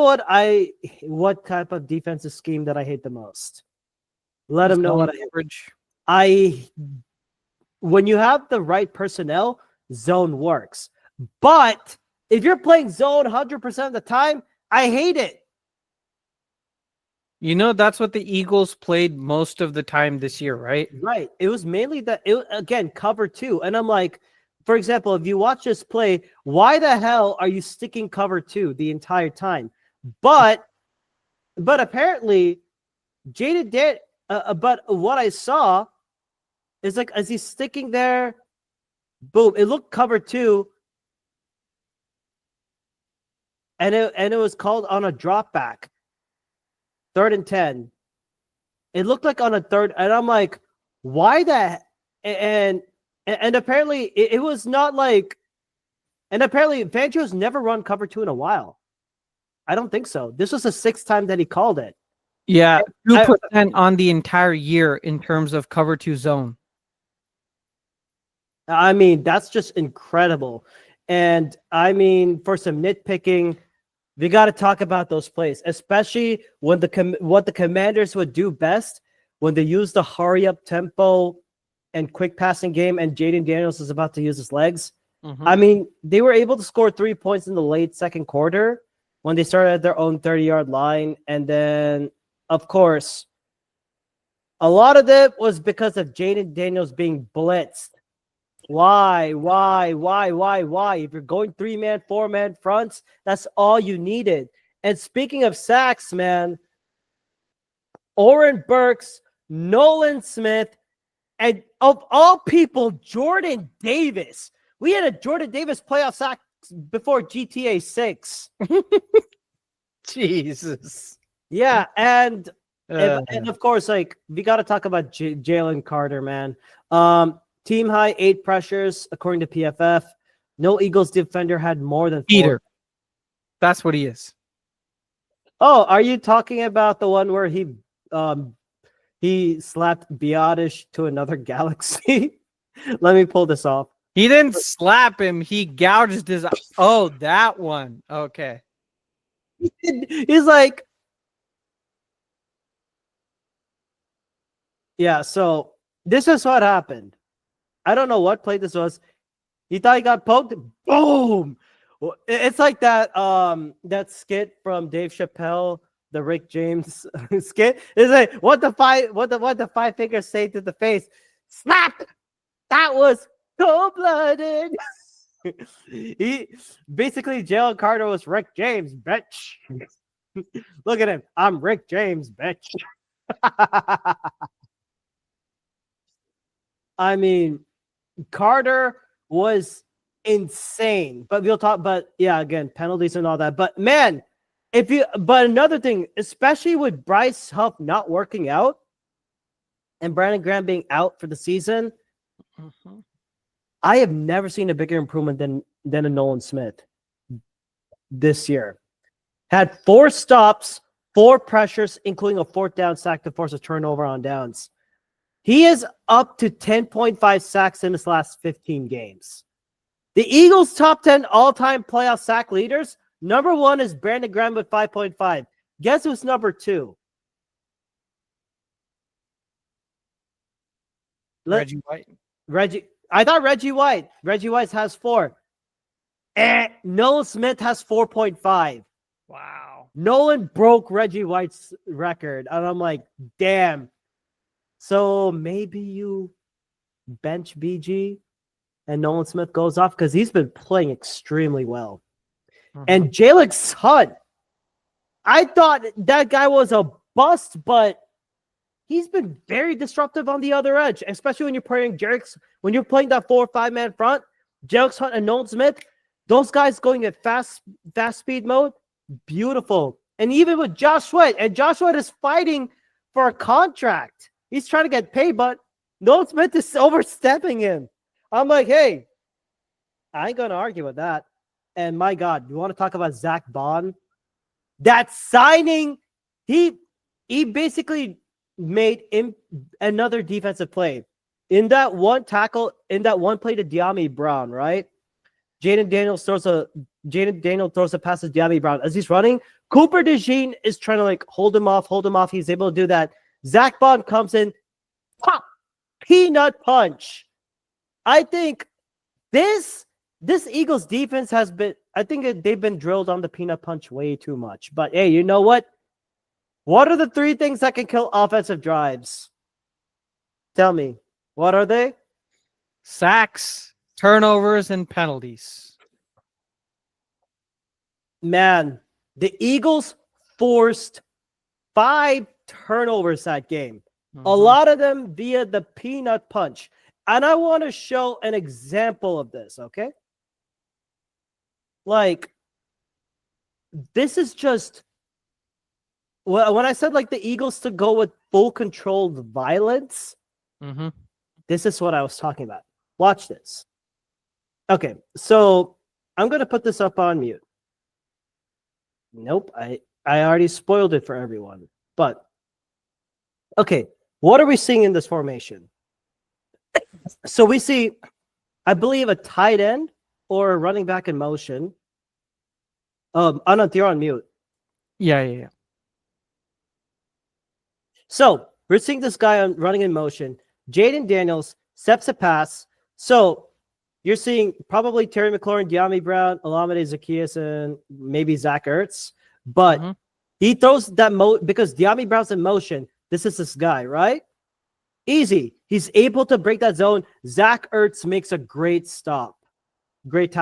what type of defensive scheme that I hate the most? Let them know what when you have the right personnel, zone works. But if you're playing zone 100% of the time, I hate it. You know, that's what the Eagles played most of the time this year, right? Right. It was mainly cover 2. And I'm like, for example, if you watch this play, why the hell are you sticking cover 2 the entire time? But apparently, Jaden did. But what I saw is like as he's sticking there, boom, it looked cover 2. And it was called on a drop back. 3rd and 10. It looked like on a third, and I'm like, why that? And apparently it was not like, and apparently Fangio's never run cover 2 in a while. I don't think so. This was the 6th time that he called it. Yeah, 2% on the entire year in terms of cover 2 zone. I mean, that's just incredible. And I mean, for some nitpicking, we got to talk about those plays, especially when what the Commanders would do best when they use the hurry up tempo and quick passing game, and Jaden Daniels is about to use his legs. Mm-hmm. I mean, they were able to score 3 points in the late second quarter when they started at their own 30-yard line. And then, of course, a lot of it was because of Jaden Daniels being blitzed. Why? If you're going 3-man, 4-man fronts, that's all you needed. And speaking of sacks, man, Oren Burks, Nolan Smith, and of all people, Jordan Davis. We had a Jordan Davis playoff sack before GTA 6. Jesus. Yeah, and of course, like, we got to talk about Jalen Carter, man. Team high 8 pressures, according to PFF. No Eagles defender had more than 4. Peter. That's what he is. Oh, are you talking about the one where he slapped Biotish to another galaxy? Let me pull this off. He didn't slap him. He gouged his. Oh, that one. Okay. He's like, yeah. So this is what happened. I don't know what play this was. He thought he got poked. Boom! It's like that that skit from Dave Chappelle, the Rick James skit. It's like what the five fingers say to the face. Slap! That was cold-blooded. He basically Jalen Carter was Rick James, bitch. Look at him. I'm Rick James, bitch. I mean, Carter was insane, but we'll talk. But yeah, again, penalties and all that. But man, but another thing, especially with Bryce Huff not working out and Brandon Graham being out for the season, I have never seen a bigger improvement than a Nolan Smith this year. Had 4 stops, 4 pressures, including a 4th down sack to force a turnover on downs. He is up to 10.5 sacks in his last 15 games. The Eagles' top 10 all-time playoff sack leaders, number 1 is Brandon Graham with 5.5. Guess who's number 2? Reggie White. I thought Reggie White. Reggie White has 4. Nolan Smith has 4.5. Wow. Nolan broke Reggie White's record. And I'm like, damn. So maybe you bench BG and Nolan Smith goes off because he's been playing extremely well. And Jalen Hunt, I thought that guy was a bust, but he's been very disruptive on the other edge, especially when you're playing when you're playing that 4 or 5 man front. Jalen Hunt and Nolan Smith, those guys going at fast speed mode, beautiful. And even with Josh Sweat, and Josh Sweat is fighting for a contract. He's trying to get paid, but Nolan Smith is overstepping him. I'm like, hey, I ain't gonna argue with that. And my God, you want to talk about Zach Bond? That signing, he basically made another defensive play. In that one tackle, in that one play to De'Ami Brown, right? Jaden Daniels throws a pass to De'Ami Brown. As he's running, Cooper DeJean is trying to like hold him off. He's able to do that. Zach Bond comes in, pop, peanut punch. I think this Eagles defense has been, I think they've been drilled on the peanut punch way too much. But hey, you know what? What are the 3 things that can kill offensive drives? Tell me, what are they? Sacks, turnovers, and penalties. Man, the Eagles forced 5 turnovers that game. A lot of them via the peanut punch. And I want to show an example of this, okay? Like, this is just, when I said like the Eagles to go with full controlled violence, this is what I was talking about. Watch this. Okay, so I'm going to put this up on mute. Nope, I already spoiled it for everyone. But, okay, what are we seeing in this formation? So we see, I believe, a tight end or a running back in motion. Anand, you're on mute. Yeah. So we're seeing this guy running in motion. Jaden Daniels steps a pass. So you're seeing probably Terry McLaurin, De'Ami Brown, Olamide Zaccheaus, and maybe Zach Ertz. But he throws that because De'Ami Brown's in motion. This is this guy, right? Easy. He's able to break that zone. Zach Ertz makes a great stop. Great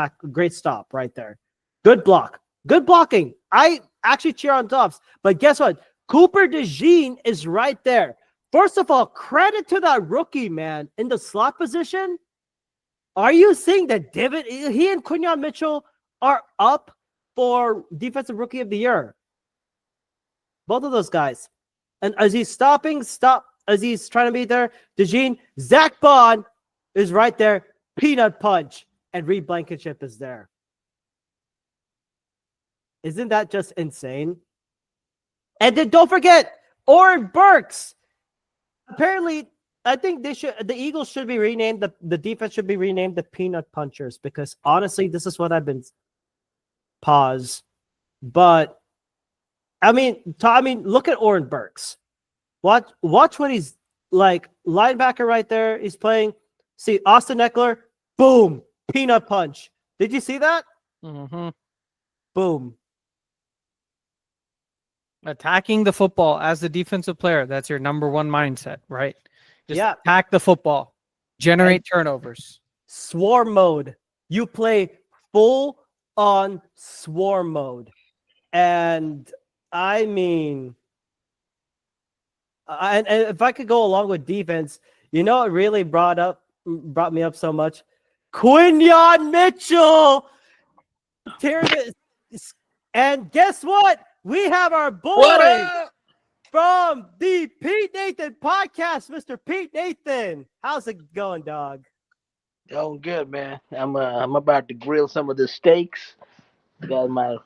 stop right there. Good block. Good blocking. I actually cheer on tops. But guess what? Cooper DeJean is right there. First of all, credit to that rookie, man, in the slot position. Are you seeing that he and Quinyon Mitchell are up for Defensive Rookie of the Year? Both of those guys. And as he's as he's trying to be there, DeJean, Zach Bond is right there. Peanut punch. And Reed Blankenship is there. Isn't that just insane? And then don't forget, Oren Burks. Apparently, I think the Eagles should be renamed, the defense should be renamed the Peanut Punchers, because honestly, this is what I've been pause. But I mean, look at Oren Burks. Watch when he's like linebacker right there. He's playing. See Austin Eckler, boom, peanut punch. Did you see that? Boom. Attacking the football as the defensive player, that's your number 1 mindset, right? Just attack the football, generate turnovers. Swarm mode. You play full on swarm mode. And I mean, And if I could go along with defense, you know, it really brought me up so much. Quinyon Mitchell, and guess what? We have our What boy up? from the Pete Nathan podcast, Mr. Pete Nathan. How's it going, dog? Going good, man. I'm about to grill some of the steaks. Got my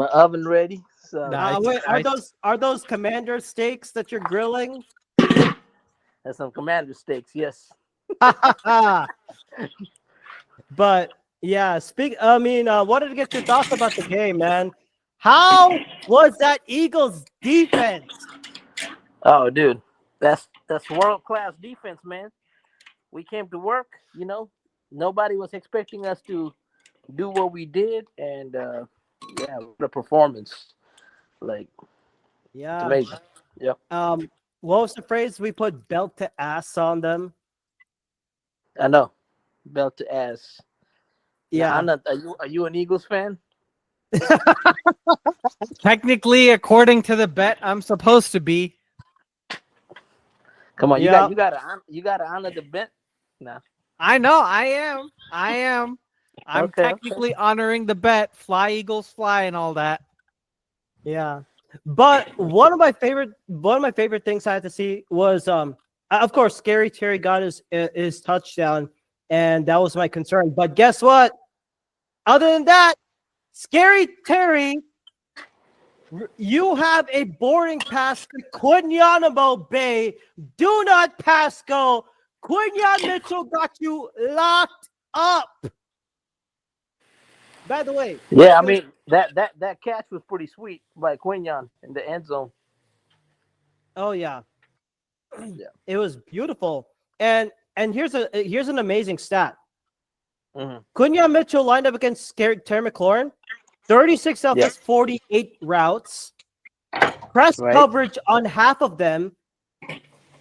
oven ready. So Nice, Wait, nice. are those commander steaks that you're grilling? that's some commander steaks. Yes. But yeah, wanted to get your thoughts about the game, man. How was that Eagles defense? Oh, dude, that's world class defense, man. We came to work. Nobody was expecting us to do what we did, and yeah, what a performance! Like it's Yeah. amazing. Yep. What was the phrase? We put belt to ass on them. I know. Belt to ass. Yeah. Now, Anna, are you an Eagles fan? Technically, according to the bet, I'm supposed to be. Come on, Yeah. you gotta honor the bet. Nah. I know. I am. I'm Okay, technically honoring the bet. Fly Eagles fly and all that. Yeah. But one of my favorite things I had to see was of course Scary Terry got his touchdown, and that was my concern. But guess what? Other than that, Scary Terry, you have a boarding pass to Quinyanamo Bay. Do not pass go. Quinyon Mitchell got you locked up. By the way, Yeah, I mean that catch was pretty sweet by Quinyon in the end zone. oh yeah, Yeah. it was beautiful. And here's an amazing stat. Mm-hmm. Quinyon Mitchell lined up against Terry McLaurin, 36 of his 48 routes, press Right. coverage on half of them,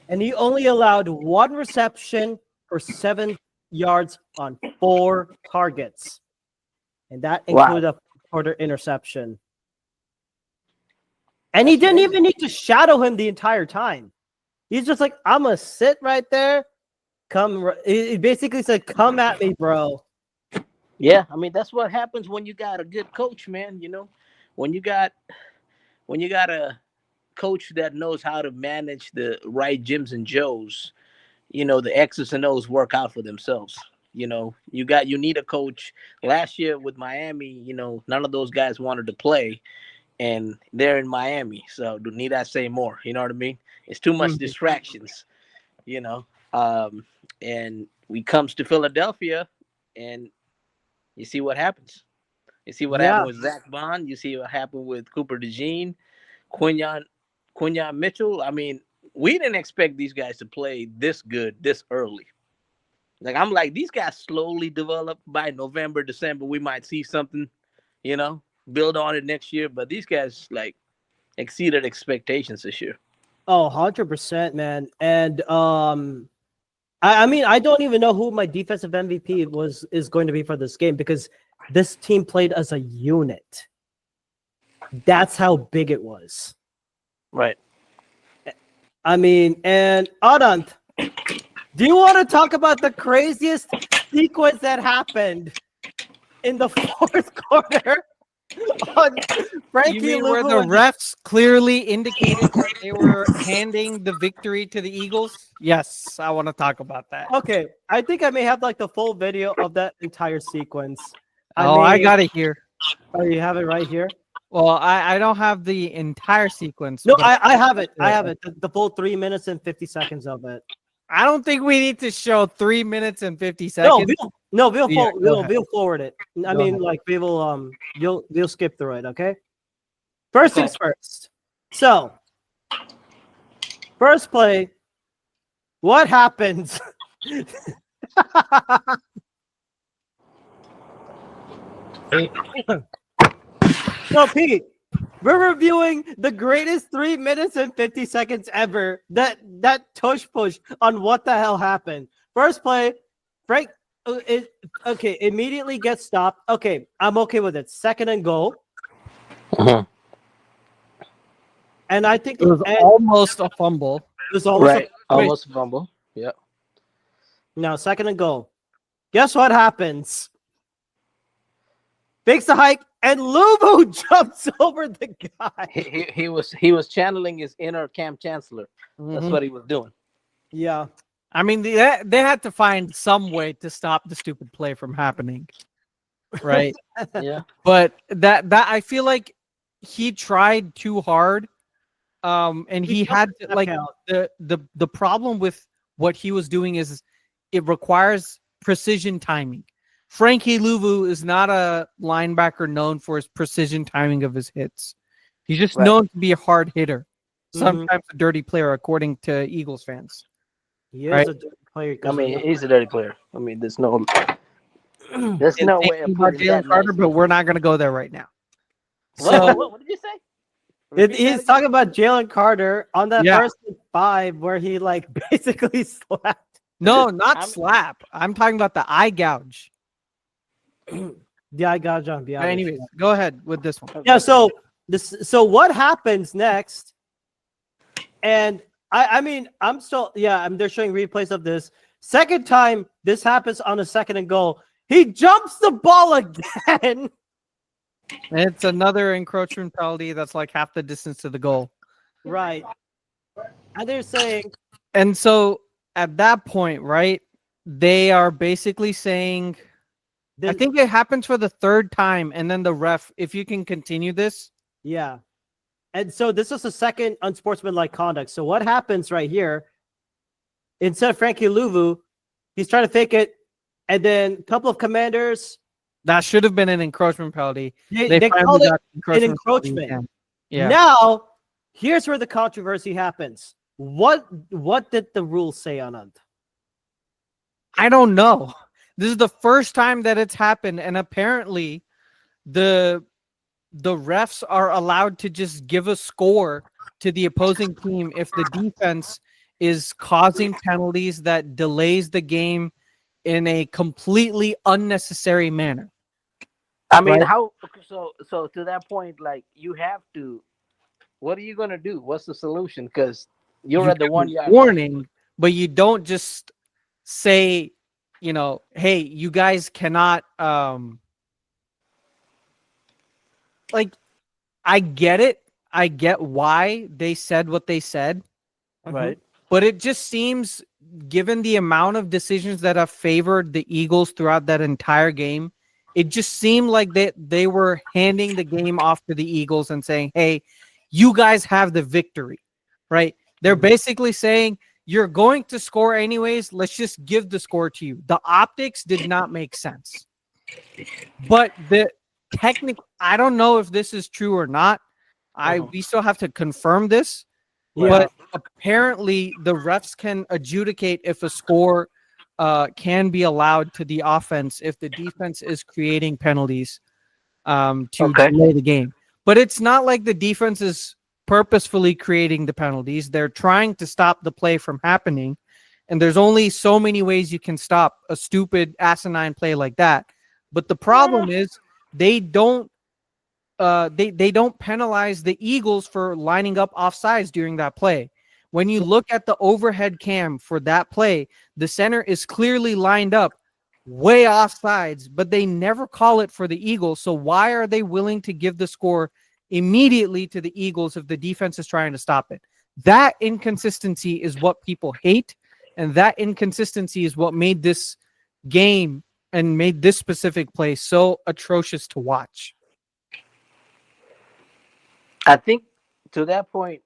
and he only allowed one reception for 7 yards on 4 targets. And that included a quarter interception. And he didn't even need to shadow him the entire time. He's just like, I'm going to sit right there. He basically said, come at me, bro. Yeah, I mean that's what happens when you got a good coach, man. When you got a coach that knows how to manage the right Jims and Joes, the X's and O's work out for themselves. You need a coach. Last year with Miami, none of those guys wanted to play, and they're in Miami. So need I say more? You know what I mean? It's too much distractions, and we comes to Philadelphia, and you see what happens. You see what happened with Zach Bond. You see what happened with Cooper DeJean, Quinyon Mitchell. I mean, we didn't expect these guys to play this good this early. Like I'm like, these guys slowly develop. By November, December, we might see something, build on it next year. But these guys like exceeded expectations this year. Oh, 100%, man. And I mean, I don't even know who my defensive MVP is going to be for this game, because this team played as a unit. That's how big it was. Right. I mean, and Anand, do you want to talk about the craziest sequence that happened in the fourth quarter? You mean where the refs clearly indicated that they were handing the victory to the Eagles? Yes, I want to talk about that. Okay, I think I may have like the full video of that entire sequence. I got it here. Oh, you have it right here? Well, I don't have the entire sequence. No, I have it. I have it. The full 3 minutes and 50 seconds of it. I don't think we need to show 3 minutes and 50 seconds. We'll forward it. I mean, like we will you'll skip through it, okay? First things first. So, first play. What happens? So, Pete, we're reviewing the greatest 3 minutes and 50 seconds ever. That tush push on what the hell happened. First play, Frank. Immediately gets stopped. Okay, I'm okay with it. Second and goal. And I think It was almost a fumble. it was almost Right. Almost a fumble. Yeah. now 2nd and goal. Guess what happens? Fakes the hike, and Luvu jumps over the guy. He was channeling his inner Cam Chancellor. That's Mhm. what he was doing. Yeah. I mean, they had to find some way to stop the stupid play from happening, right? Yeah. But that I feel like he tried too hard, and he had to, like, the problem with what he was doing is it requires precision timing. Frankie Luvu is not a linebacker known for his precision timing of his hits. He's just known to be a hard hitter, sometimes a dirty player, according to Eagles fans. He is Right? a dirty player. I mean, he's a dirty player. I mean, there's no way of About putting Jalen that Carter, nice. but we're not going to go there right now. What did you say? Repeat He's that talking about Jalen Carter on that Yeah. 1st and 5 where he like basically slapped. No, not slap. I'm talking about the eye gouge. Yeah, I got John. Yeah. Anyways, go ahead with this one. Yeah. So what happens next? And I mean, they're showing replays of this. 2nd time this happens on a 2nd and goal. He jumps the ball again. It's another encroachment penalty that's like half the distance to the goal. Right. And they're saying, And so at that point, right, they are basically saying, I think it happens for the 3rd time, and then the ref, if you can continue this. yeah. And so this is the 2nd unsportsmanlike conduct. So what happens right here? Instead of Frankie Luvu, he's trying to fake it, and then a couple of commanders. That should have been an encroachment penalty. They finally called it got an encroachment. penalty. Yeah. Now, here's where the controversy happens. What did the rules say, Anand? I don't know. This is the first time that it's happened, and apparently the refs are allowed to just give a score to the opposing team if the defense is causing penalties that delays the game in a completely unnecessary manner. I mean, Right. how? So to that point, like, you have to. What are you gonna do? What's the solution? Because you're at the give 1 yard warning, but you don't just say, hey, you guys cannot. Like, I get it. I get why they said what they said. Right. But it just seems, given the amount of decisions that have favored the Eagles throughout that entire game, it just seemed like they were handing the game off to the Eagles and saying, hey, you guys have the victory, right? They're basically saying, you're going to score anyways. Let's just give the score to you. The optics did not make sense. But the technical, I don't know if this is true or not. We still have to confirm this. Yeah. But apparently the refs can adjudicate if a score can be allowed to the offense if the defense is creating penalties to delay the game. But it's not like the defense is purposefully creating the penalties. They're trying to stop the play from happening. And there's only so many ways you can stop a stupid asinine play like that. But the problem is they don't penalize the Eagles for lining up offsides during that play. When you look at the overhead cam for that play, the center is clearly lined up way offsides, but they never call it for the Eagles. So why are they willing to give the score immediately to the Eagles if the defense is trying to stop it? That inconsistency is what people hate, and that inconsistency is what made this game and made this specific play so atrocious to watch. I think to that point,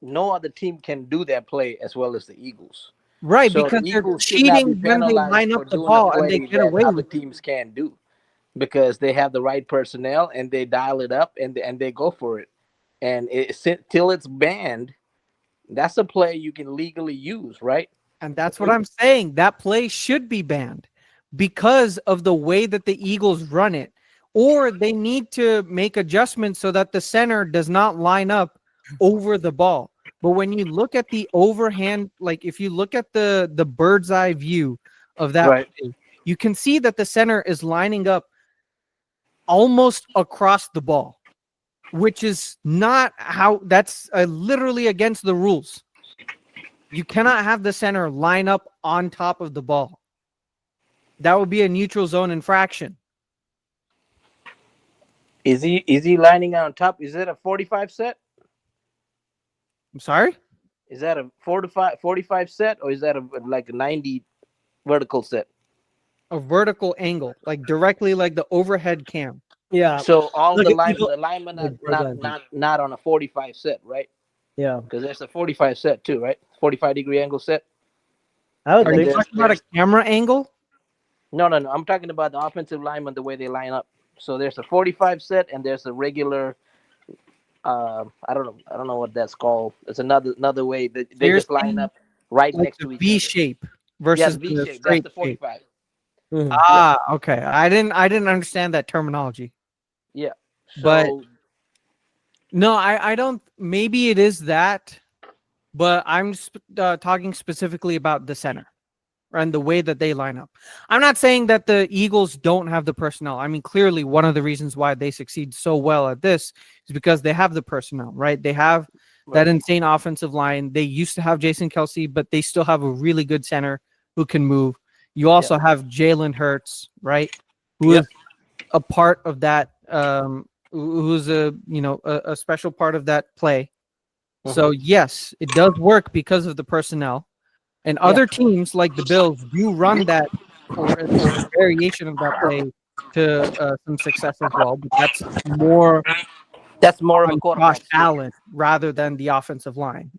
no other team can do that play as well as the Eagles. Right, So because the they're Eagles should not be cheating when they penalized line for up the doing a ball and they play get that away other with it. teams can't do, because they have the right personnel and they dial it up and they go for it. And till it's banned, that's a play you can legally use, right? And that's what I'm saying. That play should be banned because of the way that the Eagles run it. Or they need to make adjustments so that the center does not line up over the ball. But when you look at the overhand, like if you look at the bird's eye view of that play, you can see that the center is lining up almost across the ball. which is not how. That's literally against the rules. You cannot have the center line up on top of the ball. That would be a neutral zone infraction. Is he lining on top? Is that a 45 set? I'm sorry? Is that a 45 set, or is that like a 90 vertical set? A vertical angle, like directly like the overhead cam. Yeah. So all Look the at linemen are like not on a 45 set, right? Yeah. Because there's a 45 set too, right? 45-degree angle set. I would Are think you talking about a camera angle? No. I'm talking about the offensive linemen, the way they line up. So there's a 45 set, and there's a regular. I don't know what that's called. It's another way that they There's just line up right like next the to each V other. shape Yeah, versus the V the shape. That's straight the shape. 45. Mhm. Ah, okay. I didn't understand that terminology. Yeah. But So no, I don't. Maybe it is that, but I'm talking specifically about the center and the way that they line up. I'm not saying that the Eagles don't have the personnel. I mean, clearly one of the reasons why they succeed so well at this is because they have the personnel, right? They have that insane offensive line. They used to have Jason Kelsey, but they still have a really good center who can move. You also have Jalen Hurts, right? Who is a part of that, who's a special part of that play. So yes, it does work because of the personnel. And other teams like the Bills do run that or a variation of that play to some success as well. But that's more of a on quarterback. Josh Allen rather than the offensive line.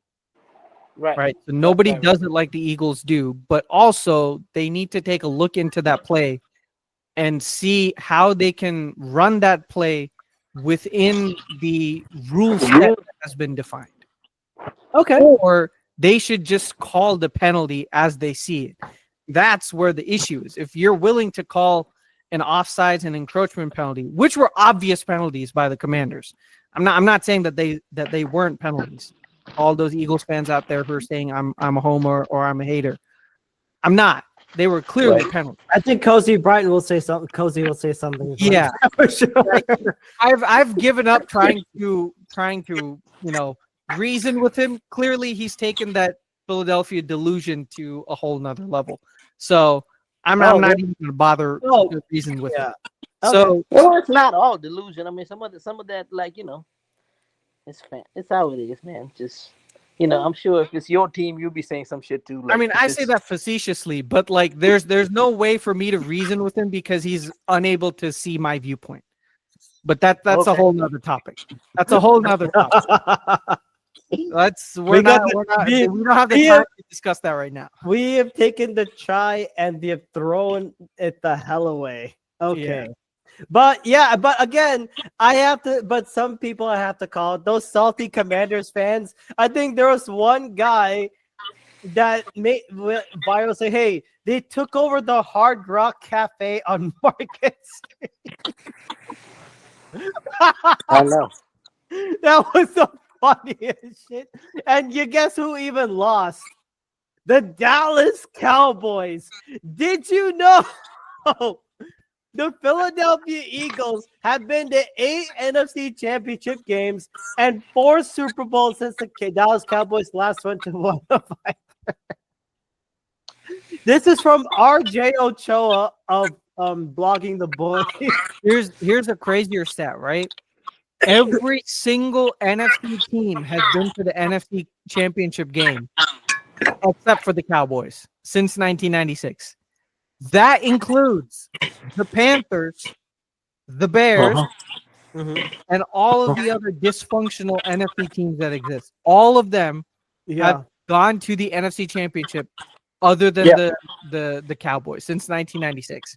Right. Right. So nobody does it like the Eagles do. But also they need to take a look into that play and see how they can run that play within the rule set that has been defined. Okay. Or they should just call the penalty as they see it. That's where the issue is. If you're willing to call an offsides and encroachment penalty, which were obvious penalties by the Commanders, I'm not saying that they weren't penalties. All those Eagles fans out there who are saying I'm a homer or I'm a hater, I'm not. They were clearly penalties. I think Cozy Brighton will say something. Cozy will say something. Yeah, for sure. like, I've given up trying to reason with him. Clearly, he's taken that Philadelphia delusion to a whole nother level. So I'm not even going to bother to reason with him. So it's not all delusion. I mean, some of that, like it's how it is, man. Just I'm sure if it's your team, you'll be saying some shit too. Like, I mean, I say that facetiously, but like, there's no way for me to reason with him because he's unable to see my viewpoint. But that's a whole nother topic. That's a whole nother topic. We don't have the time to discuss that right now. We have taken the try and we have thrown it the hell away. Okay. Yeah. But again, but some people I have to call those salty Commanders fans. I think there was one guy that made viral say, hey, they took over the Hard Rock Cafe on Market Street. I know. That was the funniest shit. And you guess who even lost? The Dallas Cowboys. Did you know the Philadelphia Eagles have been to 8 NFC Championship games and 4 Super Bowls since the Dallas Cowboys last went to 1 of 5? This is from RJ Ochoa of Blogging the Boys. Here's a crazier stat, right? Every single NFC team has been to the NFC Championship game except for the Cowboys since 1996. That includes the Panthers, the Bears, and all of the other dysfunctional NFC teams that exist. All of them have gone to the NFC Championship other than the Cowboys since 1996.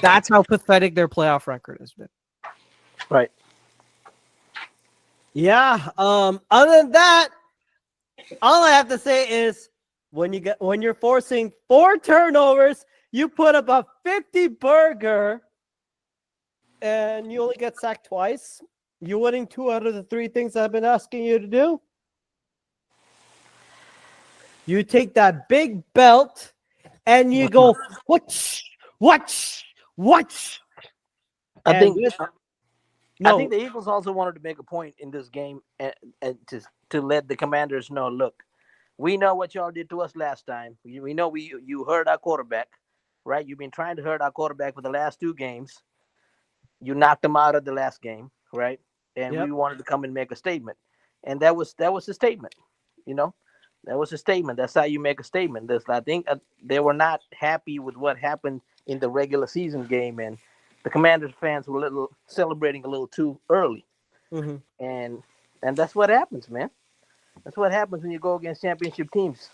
That's how pathetic their playoff record has been. Right. Yeah. Other than that, all I have to say is when you're forcing 4 turnovers, you put up a 50 burger and you only get sacked twice. You're winning 2 out of the 3 things I've been asking you to do. You take that big belt and you go, what? I think I think the Eagles also wanted to make a point in this game and to let the Commanders know, look, we know what y'all did to us last time. We know you hurt our quarterback, right? You've been trying to hurt our quarterback for the last 2 games. You knocked him out of the last game, right? And we wanted to come and make a statement, and that was a statement. You know, that was a statement. That's how you make a statement. I think they were not happy with what happened in the regular season game, and the Commanders fans were celebrating a little too early, and that's what happens, man. That's what happens when you go against championship teams.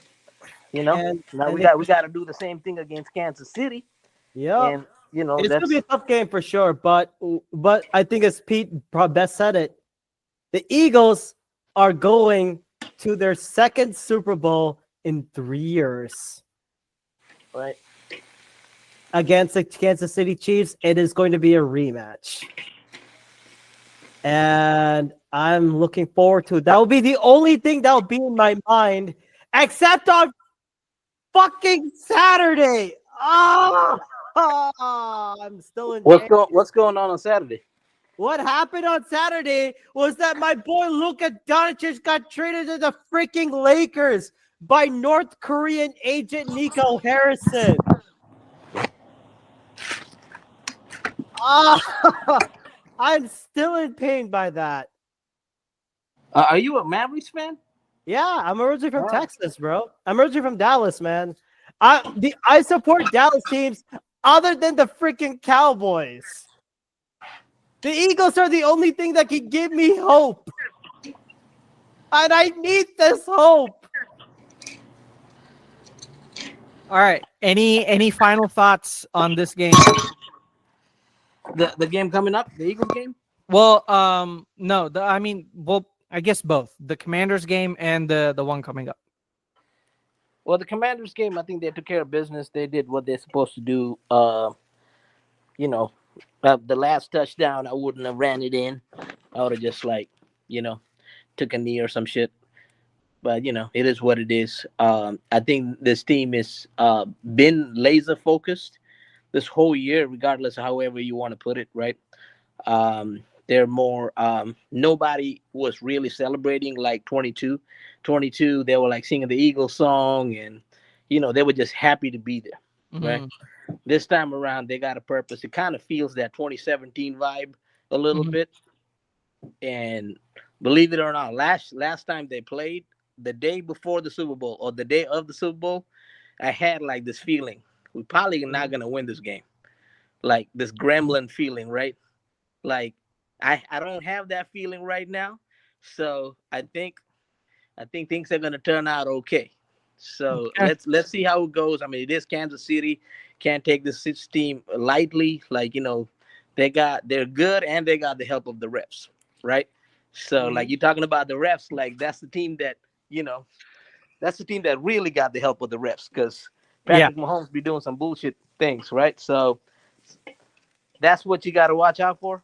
You know, now we got to do the same thing against Kansas City. Yeah, and it's gonna be a tough game for sure. But I think as Pete best said it, the Eagles are going to their second Super Bowl in 3 years. Right. Against the Kansas City Chiefs, it is going to be a rematch. And I'm looking forward to it. That will be the only thing that will be in my mind, except on fucking Saturday. I'm still in. What's going on Saturday? What happened on Saturday was that my boy Luka Doncic got traded to the freaking Lakers by North Korean agent Nico Harrison. I'm still in pain by that. Are you a Mavericks fan? Yeah, I'm originally from Texas, bro. I'm originally from Dallas, man. I support Dallas teams other than the freaking Cowboys. The Eagles are the only thing that can give me hope. And I need this hope. All right. Any final thoughts on this game? The game coming up, the Eagles game? Well, no. I guess both the Commanders game and the one coming up. Well, the Commanders game, I think they took care of business. They did what they're supposed to do. The last touchdown, I wouldn't have ran it in. I would have just took a knee or some shit. But it is what it is. I think this team is been laser focused this whole year, regardless of however you want to put it, right? They're more nobody was really celebrating like 22. They were like singing the Eagles song, and they were just happy to be there, right? This time around they got a purpose. It kind of feels that 2017 vibe a little bit. And believe it or not, last time they played, the day before the Super Bowl or the day of the Super Bowl, I had like this feeling we're probably not gonna win this game, like this gremlin feeling, right? Like I don't have that feeling right now, so I think things are gonna turn out okay. So let's see how it goes. I mean, it is Kansas City. Can't take this team lightly. Like they're good and they got the help of the refs, right? So like you're talking about the refs, like that's the team that really got the help of the refs, because Patrick Mahomes be doing some bullshit things, right? So that's what you got to watch out for.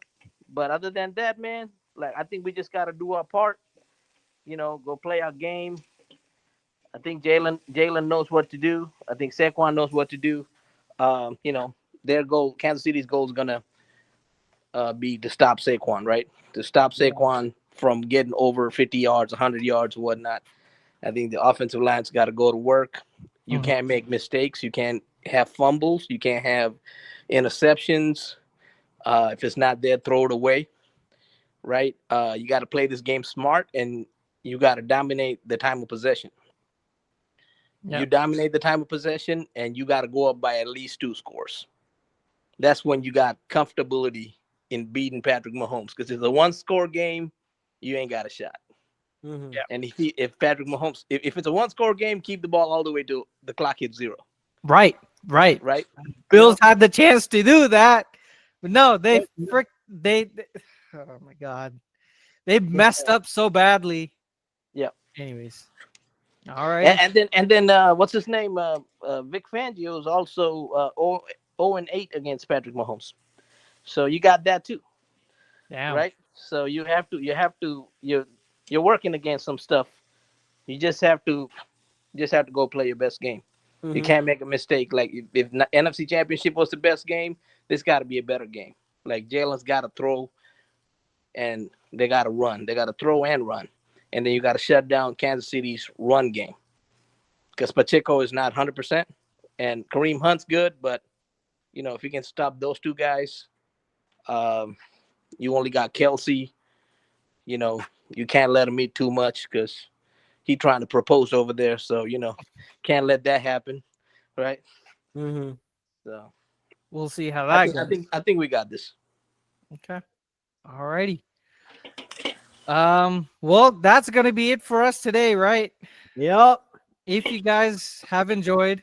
But other than that, man, like I think we just got to do our part. Go play our game. I think Jalen knows what to do. I think Saquon knows what to do. Their goal, Kansas City's goal, is gonna be to stop Saquon, right? To stop Saquon from getting over 50 yards, 100 yards, or whatnot. I think the offensive line's got to go to work. You can't make mistakes. You can't have fumbles. You can't have interceptions. If it's not there, throw it away, right? You got to play this game smart, and you got to dominate the time of possession. Yep. You dominate the time of possession, and you got to go up by at least 2 scores. That's when you got comfortability in beating Patrick Mahomes, because it's a 1-score game, you ain't got a shot. Yeah. And if Patrick Mahomes, if it's a 1-score game, keep the ball all the way to the clock hits 0. Right. Bills had the chance to do that, but no, they oh my god, they messed up so badly. Yeah. Anyways, all right. And then what's his name? Vic Fangio is also 0-8 against Patrick Mahomes. So you got that too. Damn. Right. So you're working against some stuff. You just have to go play your best game. You can't make a mistake. Like if NFC Championship was the best game, this got to be a better game. Like Jalen's got to throw and they got to run. They got to throw and run. And then you got to shut down Kansas City's run game because Pacheco is not 100%. And Kareem Hunt's good, but, if you can stop those two guys, you only got Kelsey. You can't let him eat too much because he's trying to propose over there. So, can't let that happen, right? Mm-hmm. So We'll see how that goes. I think we got this. Okay. All righty. Well, that's gonna be it for us today, right? Yep. If you guys have enjoyed,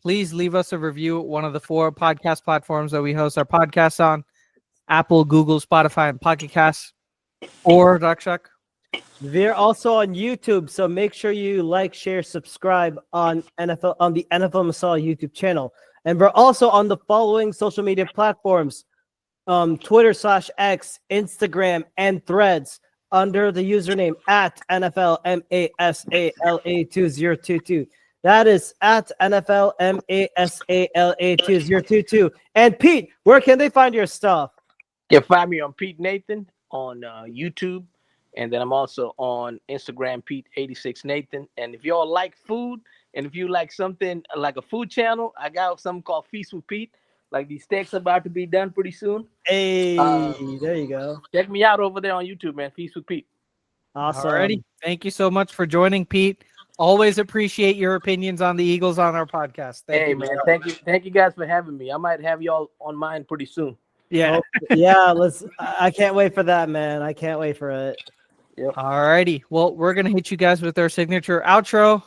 please leave us a review at one of the 4 podcast platforms that we host our podcasts on: Apple, Google, Spotify, and Pocket Casts. Or Chuck. We're also on YouTube, so make sure you like, share, subscribe on the NFL Masala YouTube channel. And we're also on the following social media platforms: Twitter/X, Instagram, and Threads under the username at NFL Masala 2022. That is at NFL Masala 2022. And Pete, where can they find your stuff? You can find me on Pete Nathan on YouTube, and then I'm also on Instagram, Pete86Nathan. And if y'all like food, and if you like something like a food channel, I got something called Feast with Pete. Like these steaks about to be done pretty soon. Hey, there you go. Check me out over there on YouTube, man. Feast with Pete. Awesome. Alrighty. Thank you so much for joining, Pete. Always appreciate your opinions on the Eagles on our podcast. Thank you, man. Thank you guys for having me. I might have y'all on mine pretty soon. Yeah. Yeah, I can't wait for that, man. I can't wait for it. Yep. Alrighty. Well, we're gonna hit you guys with our signature outro.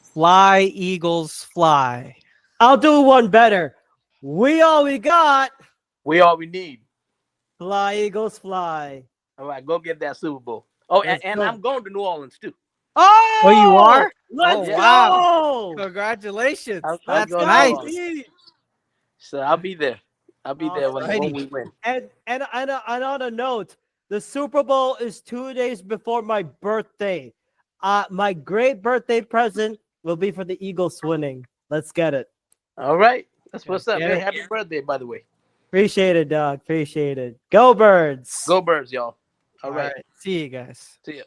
Fly, Eagles, fly. I'll do one better. We all we got. We all we need. Fly, Eagles, fly. All right, go get that Super Bowl. Oh, and I'm going to New Orleans too. Oh, you are? Let's Oh, go. wow. Congratulations. That's nice. So I'll be there. I'll be there when we win. And on a note, the Super Bowl is 2 days before my birthday. My great birthday present will be for the Eagles winning. Let's get it. All right. That's what's up. Yeah. Hey, happy birthday, by the way. Appreciate it, dog. Appreciate it. Go Birds. Go Birds, y'all. All right. See you guys. See ya.